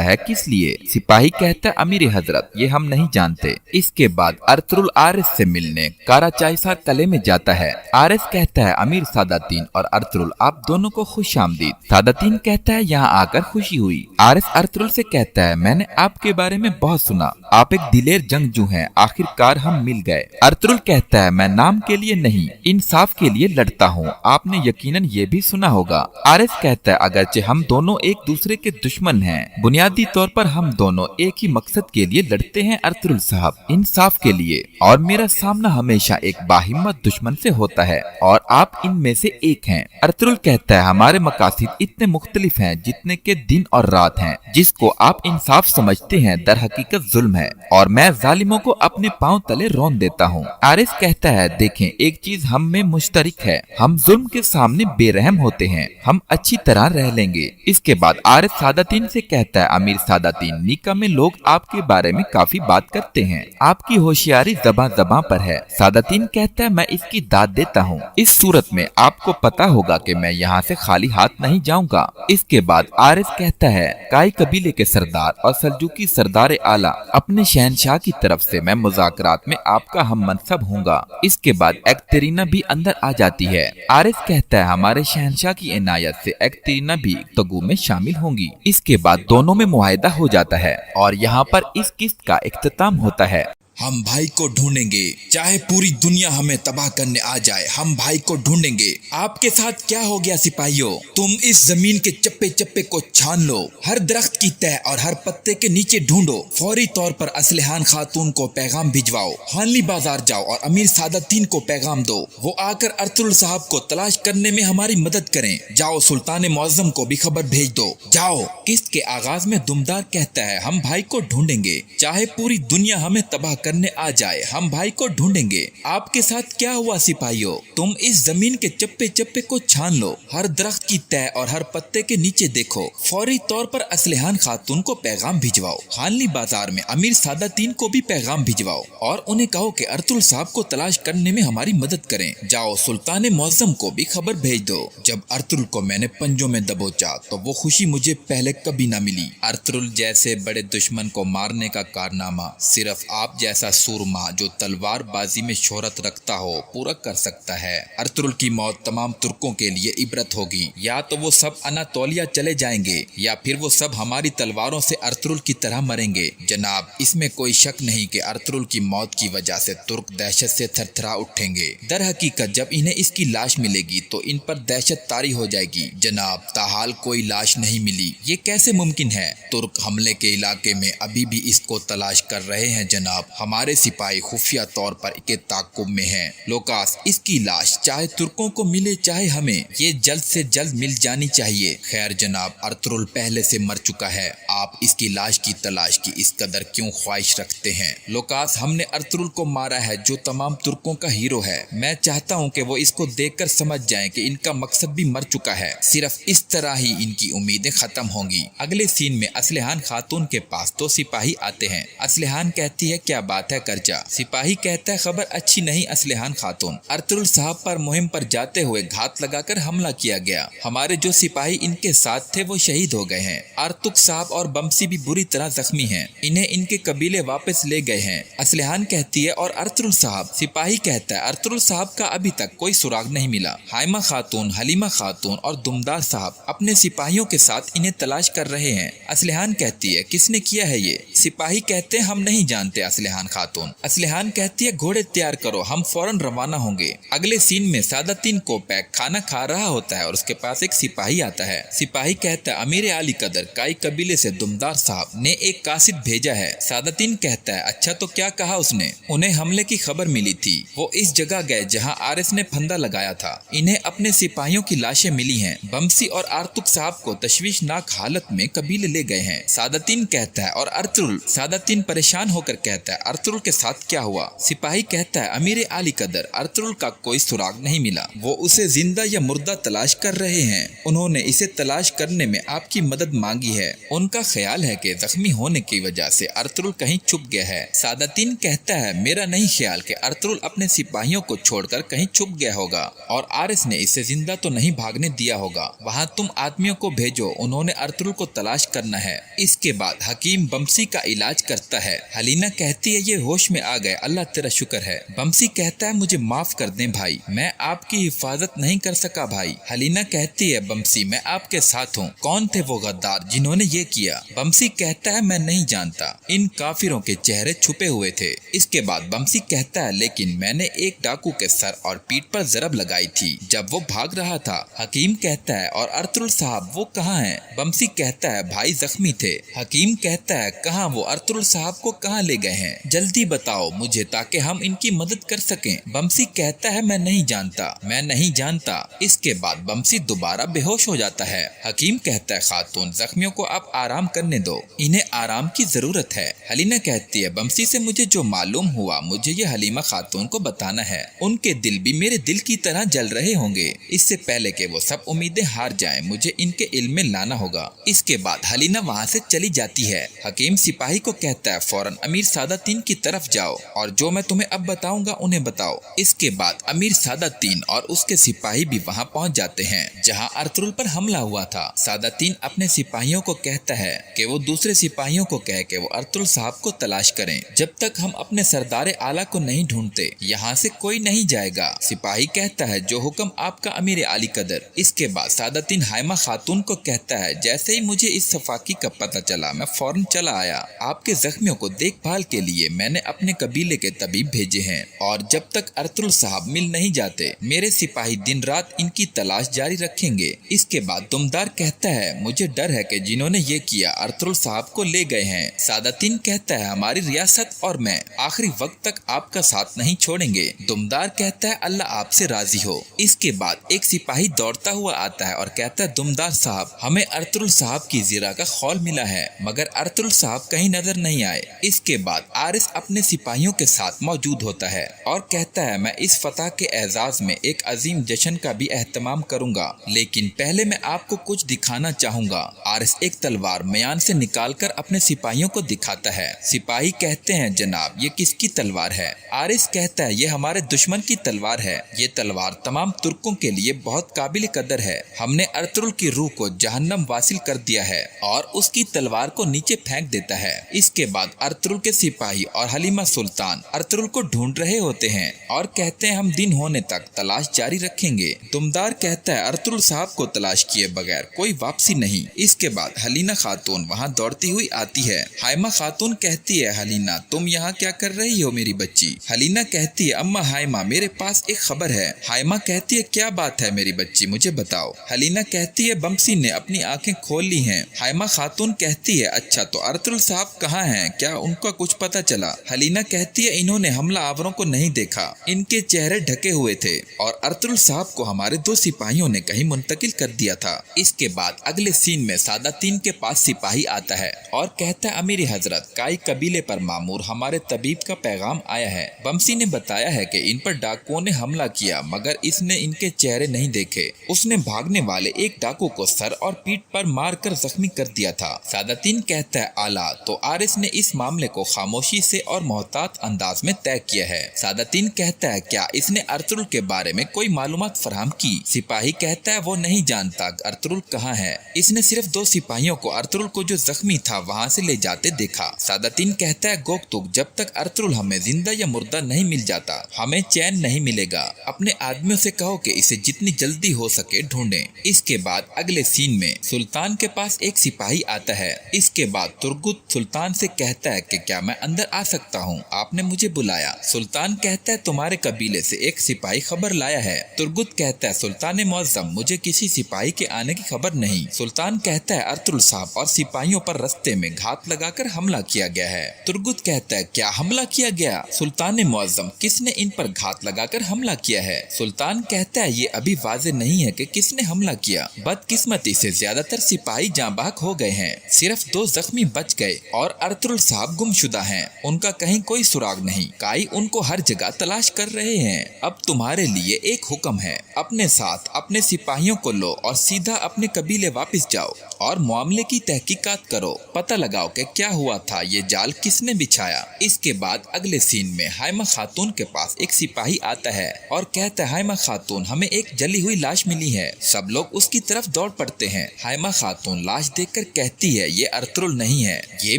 है, किस लिए? सिपाही कहता है, अमीर हजरत ये हम नहीं जानते। इसके बाद अर्तुल आरिस से मिलने काराचाइसार कले में जाता है। आरिस कहता है, अमीर सादातीन और अर्तुल आप दोनों को खुश आमदीद। सादातीन कहता है, यहाँ आकर खुशी हुई। आरिस अर्तुल से कहता है, मैंने आपके बारे में बहुत सुना, आप एक दिलेर जंगजू हैं, आखिरकार हम मिल गए। अर्तुल कहता है, मैं नाम के लिए नहीं इंसाफ के लिए लड़ता हूँ, आपने यकीनन ये भी सुना होगा। आरिस कहता है, अगरचे हम दोनों एक दूसरे के दुश्मन हैं, बुनियादी तौर पर हम दोनों एक ही मकसद के लिए लड़ते हैं अर्तुल साहब, इंसाफ के लिए, और मेरा सामना हमेशा एक बाहिम्मत दुश्मन से होता है और आप इनमें से एक हैं। अर्तुल कहता है, हमारे मकासद इतने मुख्तलिफ हैं जितने के दिन और रात हैं। जिसको आप इंसाफ समझते हैं दर हकीकत जुल्म है, और मैं जालिमों को अपने पांव तले रौंद देता हूँ। आरिस कहता है, देखें एक चीज हम में मुश्तरक है, हम जुल्म के सामने बेरहम होते हैं, हम अच्छी तरह रह लेंगे। इसके बाद आरिस सादातीन से कहता है, अमीर सादातीन, निका में लोग आपके बारे में काफी बात करते हैं, आपकी होशियारी ज़बां पर है। सादातीन कहता है, मैं इसकी दाद देता हूँ। इस सूरत में आपको पता होगा कि मैं यहाँ से खाली हाथ नहीं जाऊँगा। इसके बाद आरिस कहता है, काई कबीले के सरदार और सल्जूकी सरदार आला अपने शहनशाह की तरफ से मैं मुज़ाकरात में आपका हम मनसब हूँगा। इसके बाद एक्तरीना भी अंदर आ जाती है। आरिस कहता है, हमारे शहनशाह की इनायत से एक्तरीना भी तगु में शामिल होंगी। इसके बाद दोनों में मुआहिदा हो जाता है और यहाँ पर इस किस्त का इख्तिताम होता है। हम भाई को ढूंढेंगे, चाहे पूरी दुनिया हमें तबाह करने आ जाए, हम भाई को ढूंढेंगे। आपके साथ क्या हो गया सिपाहियों? तुम इस जमीन के चप्पे चप्पे को छान लो, हर दरख्त की तह और हर पत्ते के नीचे ढूंढो। फौरी तौर पर असलहान खातून को पैगाम भिजवाओ, हानली बाजार जाओ और अमीर सादातीन को पैगाम दो, वो आकर अर्तुल साहब को तलाश करने में हमारी मदद करें। जाओ सुल्तान मुअज्जम को भी खबर भेज दो, जाओ। किस्त के आगाज में दुमदार कहता है, हम भाई को ढूंढेंगे, चाहे पूरी दुनिया हमें तबाह करने आ जाए हम भाई को ढूंढेंगे। आपके साथ क्या हुआ सिपाहियों? तुम इस जमीन के चप्पे चप्पे को छान लो, हर दरख्त की तह और हर पत्ते के नीचे देखो। फौरी तौर पर असलहान खातून को पैगाम भिजवाओ। खानली बाजार में अमीर सादातीन को भी पैगाम भिजवाओ और उन्हें कहो कि अर्तुल साहब को तलाश करने में हमारी मदद करें। जाओ सुल्तान मौज़म को भी खबर भेज दो। जब अर्तुल को मैंने पंजों में दबोचा तो वो खुशी मुझे पहले कभी ना मिली। अर्तुल जैसे बड़े दुश्मन को मारने का कारनामा सिर्फ आप जैसा सूरमा जो तलवार बाजी में शोहरत रखता हो पूरा कर सकता है। अर्तुल की मौत तमाम तुर्कों के लिए इबरत होगी। या तो वो सब अनातोलिया चले जाएंगे या फिर वो सब हमारी तलवारों से अर्तुल की तरह मरेंगे। जनाब, इसमें कोई शक नहीं कि अर्तुल की मौत की वजह से तुर्क दहशत से थरथरा उठेंगे। दर हकीकत जब इन्हें इसकी लाश मिलेगी तो इन पर दहशत तारी हो जाएगी। जनाब, ताहाल कोई लाश नहीं मिली। ये कैसे मुमकिन है? तुर्क हमले के इलाके में अभी भी इसको तलाश कर रहे हैं जनाब। हमारे सिपाही खुफिया तौर पर इसके ताक़ुब में हैं। लोकास, इसकी लाश चाहे तुर्कों को मिले चाहे हमें, ये जल्द से जल्द मिल जानी चाहिए। खैर जनाब, अर्तुल पहले से मर चुका है। आप इसकी लाश की तलाश की इस कदर क्यों ख्वाहिश रखते हैं? लोकास, हमने अर्तुल को मारा है जो तमाम तुर्कों का हीरो है। मैं चाहता हूँ कि वो इसको देखकर समझ जाएं कि इनका मकसद भी मर चुका है। सिर्फ इस तरह ही इनकी उम्मीदें खत्म होंगी। अगले सीन में असलहान खातून के पास तो सिपाही आते हैं। असलहान कहती है, क्या बात है करजा? सिपाही कहता है, खबर अच्छी नहीं असलहान खातून। अर्तुल साहब पर मुहिम पर जाते हुए घात लगाकर हमला किया गया। हमारे जो सिपाही इनके साथ थे वो शहीद हो गए हैं। आर्तुक साहब और बमसी भी बुरी तरह जख्मी हैं। इन्हें इनके कबीले वापस ले गए हैं। असलहान कहती है, और अर्तुल साहब? सिपाही कहता है, अर्तुल साहब का अभी तक कोई सुराग नहीं मिला। हाइमा खातून, हलीमा खातून और दुमदार साहब अपने सिपाहियों के साथ इन्हें तलाश कर रहे हैं। असलहान कहती है, किसने किया है ये? सिपाही कहते हैं, हम नहीं जानते असलहान खातून। असलहान कहती है, घोड़े तैयार करो, हम फौरन रवाना होंगे। अगले सीन में सादातीन कोपैक खाना खा रहा होता है और उसके पास एक सिपाही आता है। सिपाही कहता है, अमीर आली कदर काई कबीले से दुमदार साहब ने एक कासिद भेजा है। सादातीन कहता है, अच्छा तो क्या कहा उसने? उन्हें हमले की खबर मिली थी। वो इस जगह गए जहां आरिस ने फंदा लगाया था। इन्हें अपने सिपाहियों की लाशें मिली हैं। बमसी और आर्तुक साहब को तशवीशनाक हालत में कबीले ले गए हैं। सादातीन कहता है, और अर्तुल? सादातीन परेशान होकर कहता है, अर्तुल के साथ क्या हुआ? सिपाही कहता है, अमीर आली कदर अर्तुल का कोई सुराग नहीं मिला। वो उसे जिंदा या मुर्दा तलाश कर रहे हैं। उन्होंने इसे तलाश करने में आपकी मदद मांगी है। उनका ख्याल है कि जख्मी होने की वजह से अर्तुल कहीं छुप गया है। सादातीन कहता है, मेरा नहीं ख्याल कि अर्तुल अपने सिपाहियों को छोड़कर कहीं छुप गया होगा और आरिस ने इसे जिंदा तो नहीं भागने दिया होगा। वहाँ तुम आदमियों को भेजो, उन्होंने अर्तुल को तलाश करना है। इसके बाद हकीम बमसी का इलाज करता है। हलीना कहती है, ये होश में आ गए, अल्लाह तेरा शुक्र है। बमसी कहता है, मुझे माफ कर दें भाई, मैं आपकी हिफाजत नहीं कर सका भाई। हलीना कहती है, बमसी मैं आपके साथ हूँ। कौन थे वो गद्दार जिन्होंने ये किया? बमसी कहता है, मैं नहीं जानता, इन काफिरों के चेहरे छुपे हुए थे। इसके बाद बमसी कहता है, लेकिन मैंने एक डाकू के सर और पीठ पर जरब लगाई थी जब वो भाग रहा था। हकीम कहता है, और अर्तुल साहब वो कहाँ हैं? बमसी कहता है, भाई जख्मी थे। हकीम कहता है, कहाँ वो? अर्तुल साहब को कहाँ ले गए हैं? जल्दी बताओ मुझे ताकि हम इनकी मदद कर सकें। बमसी कहता है, मैं नहीं जानता, मैं नहीं जानता। इसके बाद बमसी दोबारा बेहोश हो जाता है। हकीम कहता है, खातून जख्मियों को आप आराम करने दो, इन्हें आराम की जरूरत है। हलीना कहती है, बमसी से मुझे जो मालूम हुआ मुझे ये हलीमा खातून को बताना है। उनके दिल भी मेरे दिल की तरह जल रहे होंगे। इससे पहले कि वो सब उम्मीदें हार जाएं, मुझे इनके इल्म में लाना होगा। इसके बाद हलीना वहाँ से चली जाती है। हकीम सिपाही को कहता है, फौरन अमीर सादातीन की तरफ जाओ और जो मैं तुम्हें अब बताऊंगा उन्हें बताओ। इसके बाद अमीर सादातीन और उसके सिपाही भी वहाँ पहुँच जाते हैं जहाँ अर्तुल पर हमला हुआ था। सादातीन अपने सिपाहियों को कहता है कि वो दूसरे सिपाहियों को कह के वो अर्तुल साहब को तलाश करें। जब तक हम अपने सरदार आला को नहीं ढूंढते यहाँ से कोई नहीं जाएगा। सिपाही कहता है, जो हुक्म आपका अमीर आली कदर। इसके बाद सादातीन हाइमा खातून को कहता है, जैसे ही मुझे इस सफाकी का पता चला मैं फौरन चला आया। आपके जख्मियों को देखभाल के लिए मैंने अपने कबीले के तबीब भेजे हैं और जब तक अर्तुल साहब मिल नहीं जाते मेरे सिपाही दिन रात इनकी तलाश जारी रखेंगे। इसके बाद दुमदार कहता है, मुझे डर है कि जिन्होंने ये किया अर्तुल साहब को ले गए हैं। सादातीन कहता है, हमारी रियासत और मैं आखिरी वक्त तक आपका साथ नहीं छोड़ेंगे। दुमदार कहता है, अल्लाह आपसे राजी हो। इसके इसके बाद एक सिपाही दौड़ता हुआ आता है और कहता है, दुमदार साहब, हमें अर्तुरुल साहब की जीरा का खौल मिला है, मगर अर्तुरुल साहब कहीं नजर नहीं आए। इसके बाद आरिस अपने सिपाहियों के साथ मौजूद होता है और कहता है, मैं इस फतह के एजाज में एक अजीम जश्न का भी एहतमाम करूंगा, लेकिन पहले मैं आपको कुछ दिखाना चाहूंगा। आरिस एक तलवार म्यान से निकालकर अपने सिपाहियों को दिखाता है। सिपाही कहते हैं, जनाब, ये किसकी तलवार है? आरिस कहता है, ये हमारे दुश्मन की तलवार है। ये तलवार तमाम तुर्कों के लिए बहुत काबिल कदर है। हमने अर्तुरुल की रूह को जहन्नम वासिल कर दिया है और उसकी तलवार को नीचे फेंक देता है। इसके बाद अर्तुरुल के सिपाही और हलीमा सुल्तान अर्तुरुल को ढूंढ रहे होते हैं और कहते हैं, हम दिन होने तक तलाश जारी रखेंगे। दुमदार कहता है, अर्तुरुल साहब को तलाश किए बगैर कोई वापसी नहीं। इसके बाद हलीना खातून वहाँ दौड़ती हुई आती है। हाइमा खातून कहती है, हलीना, तुम यहाँ क्या कर रही हो मेरी बच्ची? हलीना कहती है, अम्मा हाइमा, मेरे पास एक खबर है। हाइमा कहती है, क्या बात है मेरी बच्ची, मुझे बताओ। हलीना कहती है, बमसी ने अपनी आंखें खोल ली हैं। हाइमा खातून कहती है, अच्छा, तो अर्तुरुल साहब कहाँ हैं? क्या उनका कुछ पता चला? हलीना कहती है, इन्होंने हमला आवरों को नहीं देखा, इनके चेहरे ढके हुए थे और अर्तुरुल साहब को हमारे 2 सिपाहियों ने कहीं मुंतकिल कर दिया था। इसके बाद अगले सीन में सादातीन के पास सिपाही आता है और कहता है, अमीरी हजरत, काई कबीले पर मामूर हमारे तबीब का पैगाम आया है। बमसी ने बताया है कि इन पर डाकुओं ने हमला किया, मगर इसने इनके चेहरे नहीं देखे। उसने भागने वाले एक डाकू को सर और पीठ पर मारकर जख्मी कर दिया था। सादातीन कहता है, आला, तो आरिस ने इस मामले को खामोशी से और मोहतात अंदाज में तय किया है। सादातीन कहता है, क्या इसने अर्तुरुल के बारे में कोई मालूमात फराहम की? सिपाही कहता है, वो नहीं जानता अर्तुरुल कहाँ है। इसने सिर्फ 2 सिपाहियों को अर्तुरुल को जो जख्मी था वहाँ से ले जाते देखा। सादातीन कहता है, गोकतुक, जब तक अर्तुरुल हमें जिंदा या मुर्दा नहीं मिल जाता हमें चैन नहीं मिलेगा। अपने आदमियों से कहो कि इसे जितनी जल्दी हो सके ढूंढें। इसके बाद अगले सीन में सुल्तान के पास एक सिपाही आता है। इसके बाद तुर्गुत सुल्तान से कहता है कि क्या मैं अंदर आ सकता हूँ? आपने मुझे बुलाया। सुल्तान कहता है, तुम्हारे कबीले से एक सिपाही खबर लाया है। तुर्गुत कहता है, सुल्तान मुअज्जम, मुझे किसी सिपाही के आने की खबर नहीं। सुल्तान कहता है, अर्तुरुल साहब और सिपाहियों पर रास्ते में घात लगाकर हमला किया गया है। तुर्गुत कहता है, क्या हमला किया गया? सुल्तान मुअज्जम, किसने इन पर घात लगाकर हमला किया है? सुल्तान कहता है, ये अभी वाज़ेह नहीं है कि किसने हमला किया। बदकिस्मती से ज्यादातर सिपाही जाँ बहक हो गए हैं, सिर्फ 2 जख्मी बच गए और अर्तुरुल साहब गुमशुदा हैं। उनका कहीं कोई सुराग नहीं। काई उनको हर जगह तलाश कर रहे हैं। अब तुम्हारे लिए एक हुक्म है, अपने साथ अपने सिपाहियों को लो और सीधा अपने कबीले वापस जाओ और मामले की तहकीकात करो, पता लगाओ कि क्या हुआ था, ये जाल किसने बिछाया। इसके बाद अगले सीन में हाइमा खातून के पास एक सिपाही आता है और कहता है, हाइमा खातून, हमें एक जली हुई लाश मिली है। सब लोग उसकी तरफ दौड़ पड़ते हैं। हाइमा खातून लाश देखकर कहती है, ये अर्तुरुल नहीं है, ये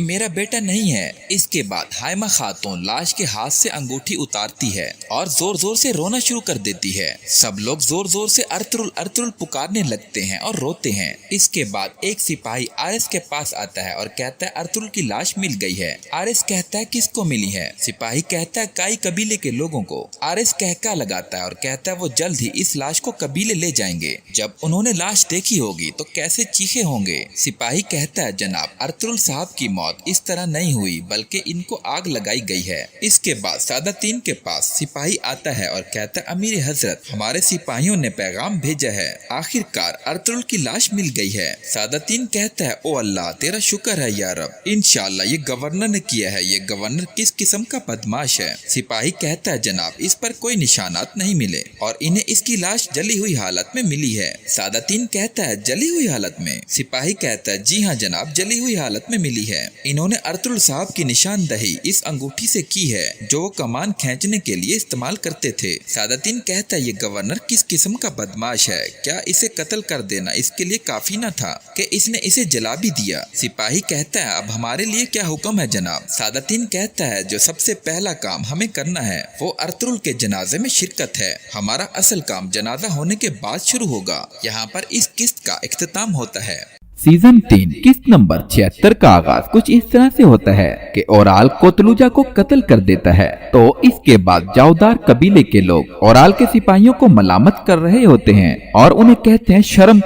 मेरा बेटा नहीं है। इसके बाद हाइमा खातून लाश के हाथ से अंगूठी उतारती है और जोर जोर से रोना शुरू कर देती है। सब लोग जोर जोर से अर्तुरुल अर्तुरुल पुकारने लगते हैं और रोते हैं। इसके बाद एक सिपाही आरिस के पास आता है और कहता है, अर्तुरुल की लाश मिल गई है। आरिस कहता है, किसको मिली है? सिपाही कहता है, काई कबीले के लोगों को। आरिस कहका लगाता है और कहता है, वो जल्द ही इस लाश को कबीले ले जाएंगे। जब उन्होंने लाश देखी होगी तो कैसे चीखे होंगे। सिपाही कहता है, जनाब, अर्तुरुल साहब की मौत इस तरह नहीं हुई, बल्कि इनको आग लगाई गई है। इसके बाद सादातीन के पास सिपाही आता है और कहता है, अमीर हजरत, हमारे सिपाहियों ने पैगाम भेजा है, आखिरकार अर्तुरुल की लाश मिल गई है। सादातीन कहता है, ओ अल्लाह, तेरा शुक्र है या रब, इंशाअल्लाह ये गवर्नर ने किया है। ये गवर्नर किस किस्म का बदमाश है। सिपाही कहता है, जनाब, इस पर कोई निशानात नहीं मिले और इन्हें इसकी लाश जली हुई हालत में मिली है। सादातीन कहता है, जली हुई हालत में? सिपाही कहता है, जी हाँ जनाब, जली हुई हालत में मिली है। इन्होंने अर्तुरुल साहब की निशानदही इस अंगूठी से की है जो वो कमान खींचने के लिए इस्तेमाल करते थे। सादातीन कहता है, ये गवर्नर किस किस्म का बदमाश है, क्या इसे कत्ल कर देना इसके लिए काफी न था कि इसने इसे जला भी दिया। सिपाही कहता है, अब हमारे लिए क्या हुक्म है जनाब? सादातीन कहता है, जो सबसे पहला काम हमें करना है वो अर्तुरुल के जनाजे में शिरकत है। हमारा असल काम जनाजा होने के बाद शुरू होगा। यहाँ पर इस किस्त का इख्तिताम होता है। सीजन 3 किस्त नंबर 76 का आगाज कुछ इस तरह से होता है कि ओराल कोतलुजा को कत्ल कर देता है। तो इसके बाद जावदार कबीले के लोग ओराल के सिपाहियों को मलामत कर रहे होते हैं और उन्हें कहते हैं, शर्म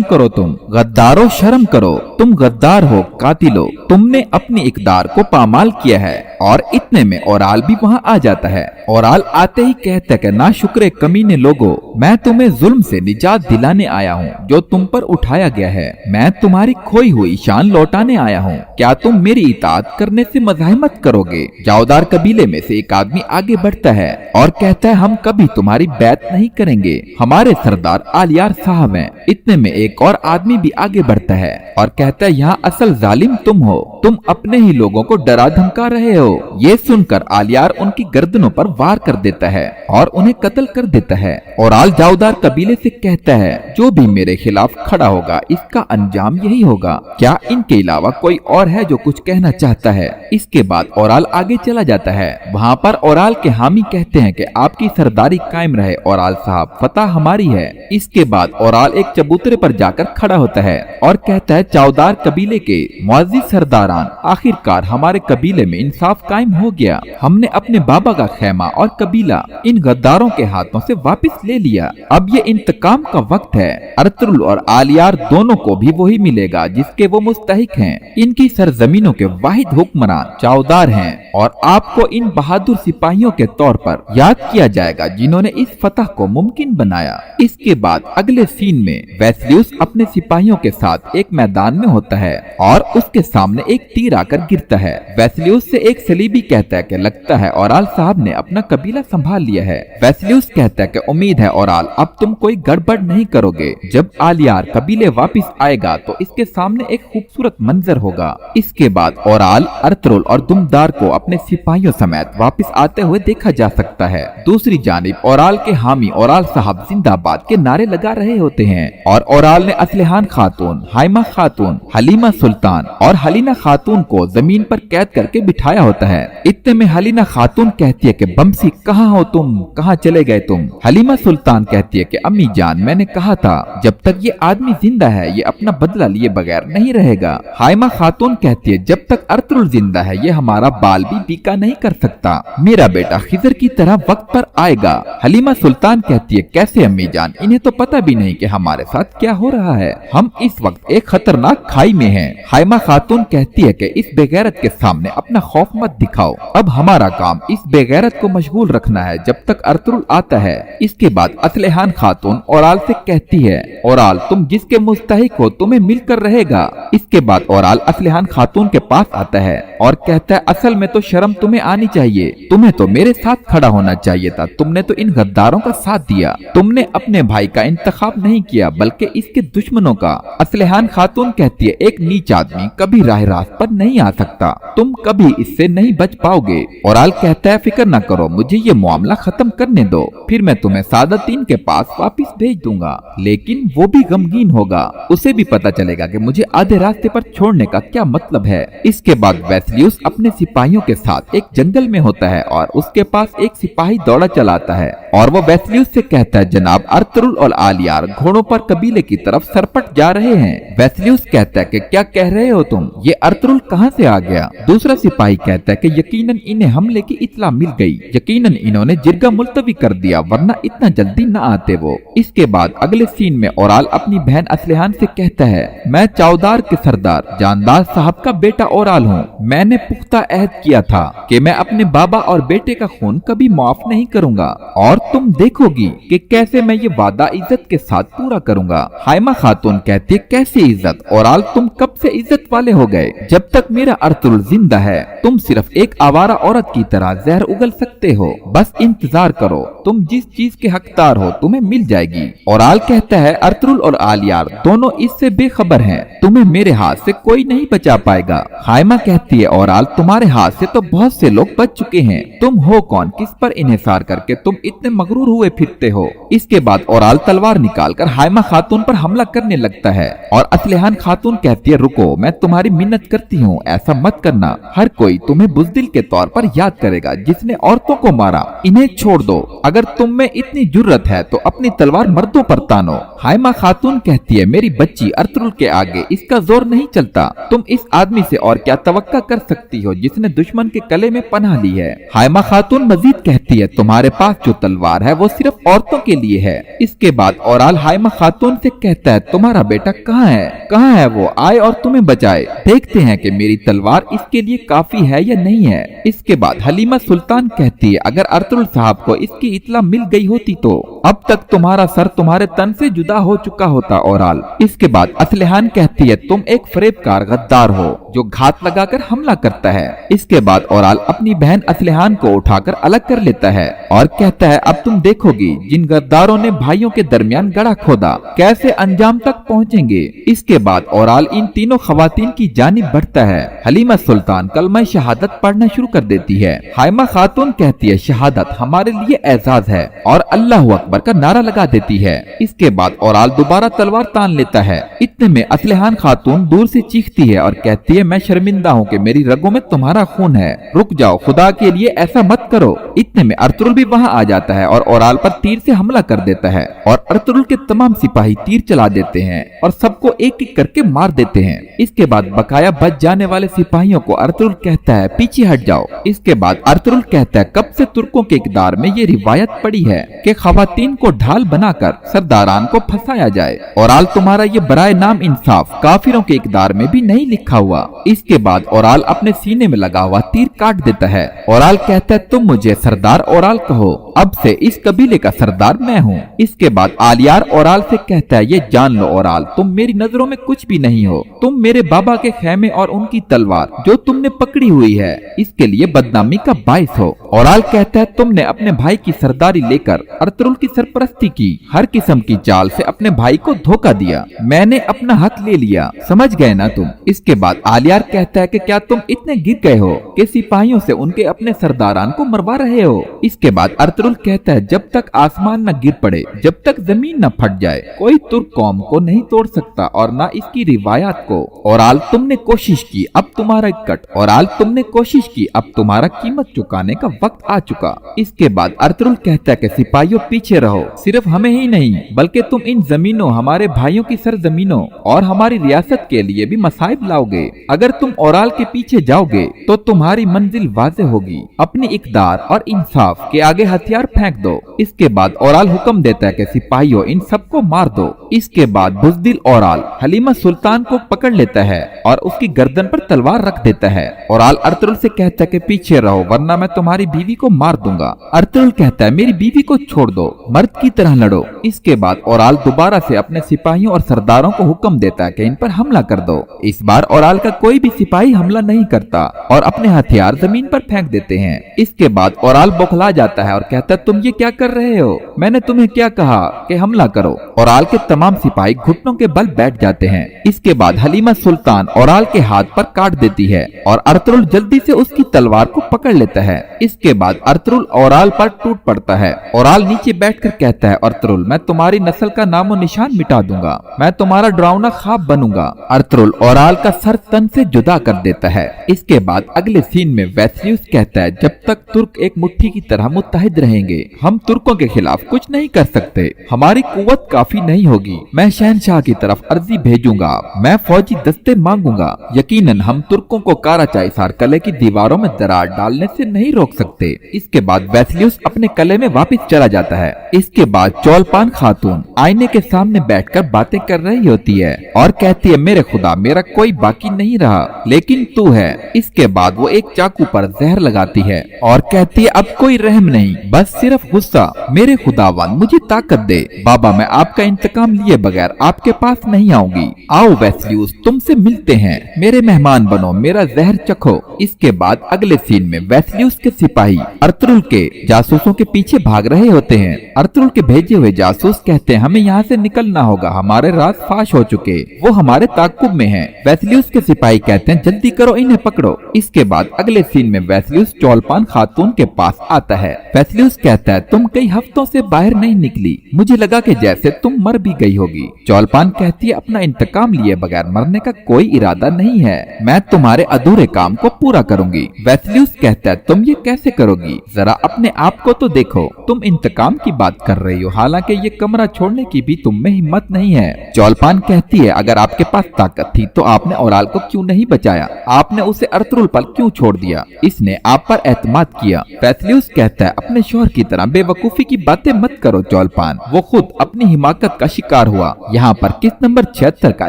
करो तुम गद्दारो, शर्म करो, तुम गद्दार हो, कातिलो, तुमने अपनी इकदार को पामाल किया है। और इतने में ओराल भी वहाँ आ जाता है औराल आते ही कहता है कि ना शुक्र कमीने लोगों, मैं तुम्हें जुल्म से निजात दिलाने आया हूँ जो तुम पर उठाया गया है। मैं तुम्हारी खोई हुई शान लौटाने आया हूँ। क्या तुम मेरी इताअत करने से मज़ाहिमत करोगे? जाओदार कबीले में से एक आदमी आगे बढ़ता है और कहता है हम कभी तुम्हारी बैत नहीं करेंगे, हमारे सरदार आलियार साहब हैं। इतने में एक और आदमी भी आगे बढ़ता है और कहता है यहाँ असल जालिम तुम हो, तुम अपने ही लोगों को डरा धमका रहे हो। ये सुनकर आलियार उनकी गर्दनों पर वार कर देता है और उन्हें कत्ल कर देता है। औराल जाओदार कबीले से कहता है जो भी मेरे खिलाफ खड़ा होगा इसका अंजाम यही होगा। क्या इनके अलावा कोई और है जो कुछ कहना चाहता है? इसके बाद औराल आगे चला जाता है। वहाँ पर औराल के हामी कहते हैं कि आपकी सरदारी कायम रहे औराल साहब, फतह हमारी है। इसके बाद औराल एक चबूतरे पर जाकर खड़ा होता है और कहता है चावदार कबीले के मुअज़्ज़िज़ सरदारान, आखिरकार हमारे कबीले में इंसाफ कायम हो गया। हमने अपने बाबा का खैमा और कबीला इन गद्दारों के हाथों से वापस ले लिया। अब ये इंतकाम का वक्त है। अर्तुगरुल और आलियार दोनों को भी वही मिलेगा जिसके वो मुस्तहिक हैं। इनकी सरजमीनों के वाहिद हुक्मरान चावदार हैं और आपको इन बहादुर सिपाहियों के तौर पर याद किया जाएगा जिन्होंने इस फतह को मुमकिन बनाया। इसके बाद अगले सीन में वेस्लियस अपने सिपाहियों के साथ एक मैदान में होता है और उसके सामने एक तीर आकर गिरता है। वेस्लियस से एक सलीबी कहता है कि लगता है औराल साहब ने अपना कबीला संभाल लिया है। वेस्लियस कहता है कि उम्मीद है औराल अब तुम कोई गड़बड़ नहीं करोगे। जब आलियार कबीले वापस आएगा तो इसके सामने एक खूबसूरत मंजर होगा। इसके बाद औराल, अर्तुगरुल और दुमदार को अपने सिपाहियों समेत वापस आते हुए देखा जा सकता है। दूसरी जानिब औराल के हामी औराल साहब जिंदाबाद के नारे लगा रहे होते हैं और औराल ने असलहान खातून, हाइमा खातून, हलीमा सुल्तान और हलीना खातून को जमीन पर कैद करके बिठाया होता है। इतने में हलीना खातून कहती है कि बमसी कहाँ हो तुम, कहाँ चले गए तुम? हलीमा सुल्तान कहती है कि अम्मी जान मैंने कहा था जब तक ये आदमी जिंदा है ये अपना बदला लिए बगैर नहीं रहेगा। हाइमा खातून कहती है जब तक अर्तुगरुल जिंदा है ये हमारा बाल भी बीका नहीं कर सकता, मेरा बेटा खिजर की तरह वक्त पर आएगा। हलीमा सुल्तान कहती है कैसे अम्मी जान, इन्हें तो पता भी नहीं कि हमारे साथ क्या हो रहा है, हम इस वक्त एक खतरनाक खाई में हैं। हाइमा खातून कहती है कि इस बेगैरत के सामने अपना खौफ मत दिखाओ, अब हमारा काम इस बेगैरत को मशगूल रखना है जब तक अर्तुगरुल आता है। इसके बाद असलहान खातून औराल से कहती है औराल तुम जिसके मुस्तहिक हो तुम्हें मिलकर रहेगा। इसके बाद औराल असलहान खातून के पास आता है और कहता है असल में तो शर्म तुम्हें आनी चाहिए, तुम्हें तो मेरे साथ खड़ा होना चाहिए था, तुमने तो इन गद्दारों का साथ दिया, तुमने अपने भाई का इंतखाब नहीं किया बल्कि इसके दुश्मनों का। असलहान खातून कहती है एक नीच आदमी कभी राह रास्त पर नहीं आ सकता, तुम कभी इससे नहीं बच पाओगे। औराल कहता है फिक्र न करो, मुझे ये मामला खत्म करने दो, फिर मैं तुम्हें सादतीन के पास वापिस भेज दूंगा। लेकिन वो भी गमगीन होगा, उसे भी पता चलेगा कि मुझे आधे रास्ते पर छोड़ने का क्या मतलब है। इसके बाद वेस्लियस अपने सिपाहियों के साथ एक जंगल में होता है और उसके पास एक सिपाही दौड़ा चलाता है और वो वेस्लियस से कहता है जनाब अर्तुगरुल और आलियार घोड़ों पर कबीले की तरफ सरपट जा रहे हैं। वेस्लियस कहता है कि क्या कह रहे हो तुम, ये अर्तुगरुल कहाँ से आ गया? दूसरा सिपाही कहता है कि यकीनन इन्हें हमले की इत्तला मिल गई, यकीनन इन्होंने जिरगा मुलतवी कर दिया वरना इतना जल्दी न आते वो। इसके बाद अगले सीन में औराल अपनी बहन असलहान से कहता है मैं चावदार के सरदार जानदार साहब का बेटा औराल हूँ, मैंने पुख्ता अहद किया था कि मैं अपने बाबा और बेटे का खून कभी माफ नहीं करूँगा और तुम देखोगी कि कैसे मैं ये वादा इज्जत के साथ पूरा करूँगा। हाइमा खातून कहती है कैसी इज्जत औराल, तुम कब से इज्जत वाले हो गए? जब तक मेरा अर्तुगरुल जिंदा है तुम सिर्फ एक आवारा औरत की तरह जहर उगल सकते हो, बस इंतजार करो, तुम जिस चीज के हकदार हो तुम्हें मिल जाएगी। औराल कहता है अर्तुगरुल और आलियार दोनों इससे बेखबर हैं, तुम्हें मेरे हाथ से कोई नहीं बचा पाएगा। हाइमा कहती है औराल तुम्हारे हाथ से तो बहुत से लोग बच चुके हैं, तुम हो कौन, किस पर इन्हिसार करके तुम इतने मगरूर हुए फिरते हो? इसके बाद औराल तलवार निकालकर हाइमा खातून पर हमला करने लगता है और असलहान खातून कहती है रुको, मैं तुम्हारी मिन्नत करती हूँ, ऐसा मत करना, हर कोई तुम्हें बुज़दिल के तौर पर याद करेगा जिसने औरतों को मारा, इन्हें छोड़ दो, अगर तुम में इतनी जुर्रत है तो अपनी तलवार मर्दों पर तानो। हाइमा खातून कहती है मेरी बच्ची अर्तुगरुल के आगे इसका जोर नहीं चलता, तुम इस आदमी से और क्या तवक्का कर सकती हो जिसने दुश्मन के गले में पनाह ली है। हाइमा खातून मजीद कहती है तुम्हारे पास जो तलवार तलवार है वो सिर्फ औरतों के लिए है। इसके बाद ओराल हाइमा खातून से कहता है तुम्हारा बेटा कहाँ है वो आए और तुम्हें बचाए, देखते हैं कि मेरी तलवार इसके लिए काफी है या नहीं है। इसके बाद हलीमा सुल्तान कहती है अगर अर्तुगरुल साहब को इसकी इत्तला मिल गई होती तो अब तक तुम्हारा सर तुम्हारे तन से जुदा हो चुका होता ओराल। इसके बाद असलहान कहती है तुम एक फरेबकार गद्दार हो जो घात लगाकर हमला करता है। इसके बाद ओराल अपनी बहन असलहान को उठाकर अलग कर लेता है और कहता है अब तुम देखोगी जिन गद्दारों ने भाइयों के दरमियान गड़ा खोदा कैसे अंजाम तक पहुँचेंगे। इसके बाद ओराल इन तीनों खवातीन की जानिब बढ़ता है। हलीमा सुल्तान कलमा शहादत पढ़ना शुरू कर देती है। हाइमा खातून कहती है शहादत हमारे लिए एजाज है और अल्लाह अकबर का नारा लगा देती है। इसके बाद ओराल दोबारा तलवार तान लेता है। इतने में असलहान खातून दूर से चीखती है और कहती है मैं शर्मिंदा हूँ कि मेरी रगों में तुम्हारा खून है, रुक जाओ खुदा के लिए ऐसा मत करो। इतने में अर्तुगरुल भी वहाँ आ जाता है और ओराल पर तीर से हमला कर देता है और अर्तुगरुल के तमाम सिपाही तीर चला देते हैं और सबको एक एक करके मार देते हैं। इसके बाद बकाया बच जाने वाले सिपाहियों को अर्तुगरुल कहता है पीछे हट जाओ। इसके बाद अर्तुगरुल कहता है कब से तुर्कों के इक़दार में ये रिवायत पड़ी है कि खवातीन को ढाल बनाकर सरदारान को फंसाया जाए। ओराल तुम्हारा ये बराए नाम इंसाफ काफिरों के इक़दार में भी नहीं लिखा हुआ। इसके बाद ओराल अपने सीने में लगा हुआ तीर काट देता है। ओराल कहता है तुम मुझे सरदार ओराल कहो, अब से इस कबीले का सरदार मैं हूँ। इसके बाद आलियार ओराल से कहता है ये जान लो ओराल तुम मेरी नजरों में कुछ भी नहीं हो, तुम मेरे बाबा के खेमे और उनकी तलवार जो तुमने पकड़ी हुई है इसके लिए बदनामी का बाइस हो। ओराल कहता है तुमने अपने भाई की सरदारी लेकर अर्तुगरुल की सरपरस्ती की, हर किस्म की चाल से अपने भाई को धोखा दिया, मैंने अपना हक ले लिया, समझ गए ना तुम। इसके बाद आलियार कहता है कि क्या तुम इतने गिर गए हो कि सिपाहियों से उनके अपने सरदारान को मरवा रहे हो। इसके बाद अर्तुगरुल कहता है जब तक आसमान न गिर पड़े, जब तक जमीन न फट जाए, कोई तुर्क कौम को नहीं तोड़ सकता और न इसकी रिवायात को। ओराल तुमने कोशिश की, अब तुम्हारा कट, ओराल तुमने कोशिश की, अब तुम्हारा कीमत चुकाने का वक्त आ चुका। इसके बाद अर्तुगरुल कहता है कि सिपाहियों पीछे रहो, सिर्फ हमें ही नहीं बल्कि तुम इन जमीनों हमारे भाइयों की सरजमीनों और हमारी रियासत के लिए भी मसाइब लाओगे। अगर तुम ओराल के पीछे जाओगे तो तुम्हारी मंजिल वाज़ेह होगी। अपनी इक़दार और इंसाफ के आगे हथियार फेंक दो। इसके बाद ओराल हुक्म देता है कि सिपाहियों इन सबको मार दो। इसके बाद बुज़दिल ओराल हलीमा सुल्तान को पकड़ लेता है और उसकी गर्दन पर तलवार रख देता है। ओराल अर्तुगरुल से कहता है कि पीछे रहो वरना मैं तुम्हारी बीवी को मार दूंगा। अर्तुगरुल कहता है मेरी बीवी को छोड़ दो, मर्द की तरह लड़ो। इसके बाद ओराल दोबारा से अपने सिपाहियों और सरदारों को हुक्म देता है कि इन पर हमला कर दो। इस बार ओराल का कोई भी सिपाही हमला नहीं करता और अपने हथियार जमीन पर फेंक देते हैं। इसके बाद ओराल बौखला जाता है और कहता है तुम ये क्या कर रहे हो, मैंने तुम्हें क्या कहा कि हमला करो। ओराल के तमाम सिपाही घुटनों के बल बैठ जाते हैं। इसके बाद हलीमा सुल्तान ओराल के हाथ पर काट देती है और अर्तुगरुल जल्दी से उसकी तलवार को पकड़ लेता है। इसके बाद अर्तुगरुल ओराल पर टूट पड़ता है। ओराल नीचे बैठकर कहता है अर्तुगरुल मैं तुम्हारी नस्ल का नामो निशान मिटा दूंगा, मैं तुम्हारा डरावना ख्वाब बनूंगा। अर्तुगरुल ओराल का सर तन से जुदा कर देता है। इसके बाद अगले सीन में वेस्लियुस कहता है जब तक तुर्क एक मुट्ठी की तरह मुत्तहिद रहेंगे हम तुर्कों के खिलाफ कुछ नहीं कर सकते, हमारी कुव्वत काफी नहीं होगी। मैं शहनशाह की तरफ अर्जी भेजूंगा, मैं फौजी दस्ते मांगूंगा, यकीनन हम तुर्कों को काराचाइसार कले की दीवारों में दरार डालने से नहीं रोक सकते। इसके बाद वेस्लियुस अपने कले में वापस चला जाता है। इसके बाद चौलपान खातून आईने के सामने बैठकर बातें कर रही होती है और कहती है मेरे खुदा मेरा कोई बाकी नहीं रहा लेकिन तू है। इसके बाद वो एक चाकू पर जहर लगाती है और कहती है अब कोई रहम नहीं, बस सिर्फ गुस्सा। मेरे खुदावन मुझे ताकत दे, बाबा मैं आपका इंतकाम लिए बगैर आपके पास नहीं आऊंगी। आओ वेस्लियुस तुमसे मिलते हैं, मेरे मेहमान बनो, मेरा जहर चखो। इसके बाद अगले सीन में वेस्लियुस के सिपाही अर्तुगरुल के जासूसों के पीछे भाग रहे होते हैं। अर्तुगरुल के भेजे हुए जासूस कहते हैं हमें यहाँ से निकलना होगा, हमारे राज फाश हो चुके, वो हमारे ताकुब में हैं। वेस्लियुस के सिपाही कहते हैं जल्दी करो इन्हें पकड़ो। इसके बाद अगले सीन में वेस्लियुस चौलपान खातून के पास आता है। वेस्लियुस कहता है तुम कई हफ्तों से बाहर नहीं निकली, मुझे लगा कि जैसे तुम मर भी गई होगी। चौलपान कहती है अपना इंतकाम लिए बगैर मरने का कोई इरादा नहीं है। मैं तुम्हारे अधूरे काम को पूरा करूंगी। वेस्लियस कहता है, तुम ये कैसे करोगी? जरा अपने आप को तो देखो, तुम इंतकाम की बात कर रही हो, हालांकि ये कमरा छोड़ने की भी तुम में हिम्मत नहीं है। चौलपान कहती है, अगर आपके पास ताकत थी तो आपने ओराल को क्यों नहीं बचाया? आपने उसे अर्तुगरुल पर क्यों छोड़ दिया? इसने आप पर एतमाद किया। वेस्लियस कहता है, अपने शौहर की तरह बेवकूफी की बातें मत करो चौलपान, वो खुद अपनी हिमाकत का शिकार हुआ। यहाँ पर किस नंबर 76 का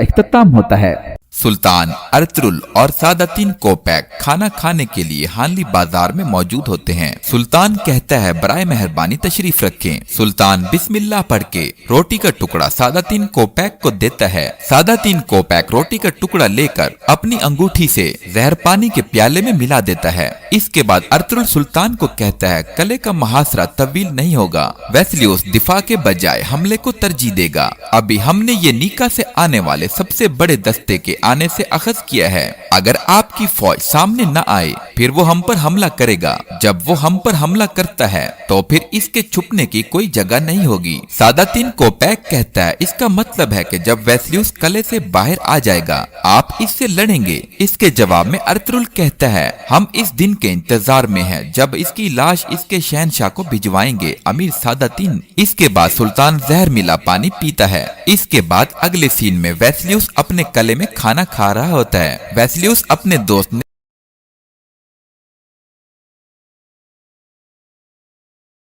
इख्तिताम होता है। सुल्तान अर्तुगरुल और सादातीन कोपैक खाना खाने के लिए हानली बाजार में मौजूद होते हैं। सुल्तान कहता है, बराए मेहरबानी तशरीफ रखें। सुल्तान बिस्मिल्लाह पढ़ के रोटी का टुकड़ा सादातीन कोपैक को देता है। सादातीन कोपैक रोटी का टुकड़ा लेकर अपनी अंगूठी से जहर पानी के प्याले में मिला देता है। इसके बाद अर्तुगरुल सुल्तान को कहता है, गले का मुहासरा तवील नहीं होगा। वेस्लियस दिफा के बजाय हमले को तरजीह देगा। अभी हमने ये नीका से आने वाले सबसे बड़े दस्ते के आने से अखज़ किया है। अगर आपकी फौज सामने न आए फिर वो हम पर हमला करेगा। जब वो हम पर हमला करता है तो फिर इसके छुपने की कोई जगह नहीं होगी। सादातीन कोपैक कहता है, इसका मतलब है कि जब वेस्लियस कले से बाहर आ जाएगा आप इससे लड़ेंगे। इसके जवाब में अर्तुगरुल कहता है, हम इस दिन के इंतजार में हैं जब इसकी लाश इसके शहनशाह को भिजवाएंगे, अमीर सादातीन। इसके बाद सुल्तान जहर मिला पानी पीता है। इसके बाद अगले सीन में वेस्लियस अपने कले में खाना खा रहा होता है। वेस्लियस अपने दोस्त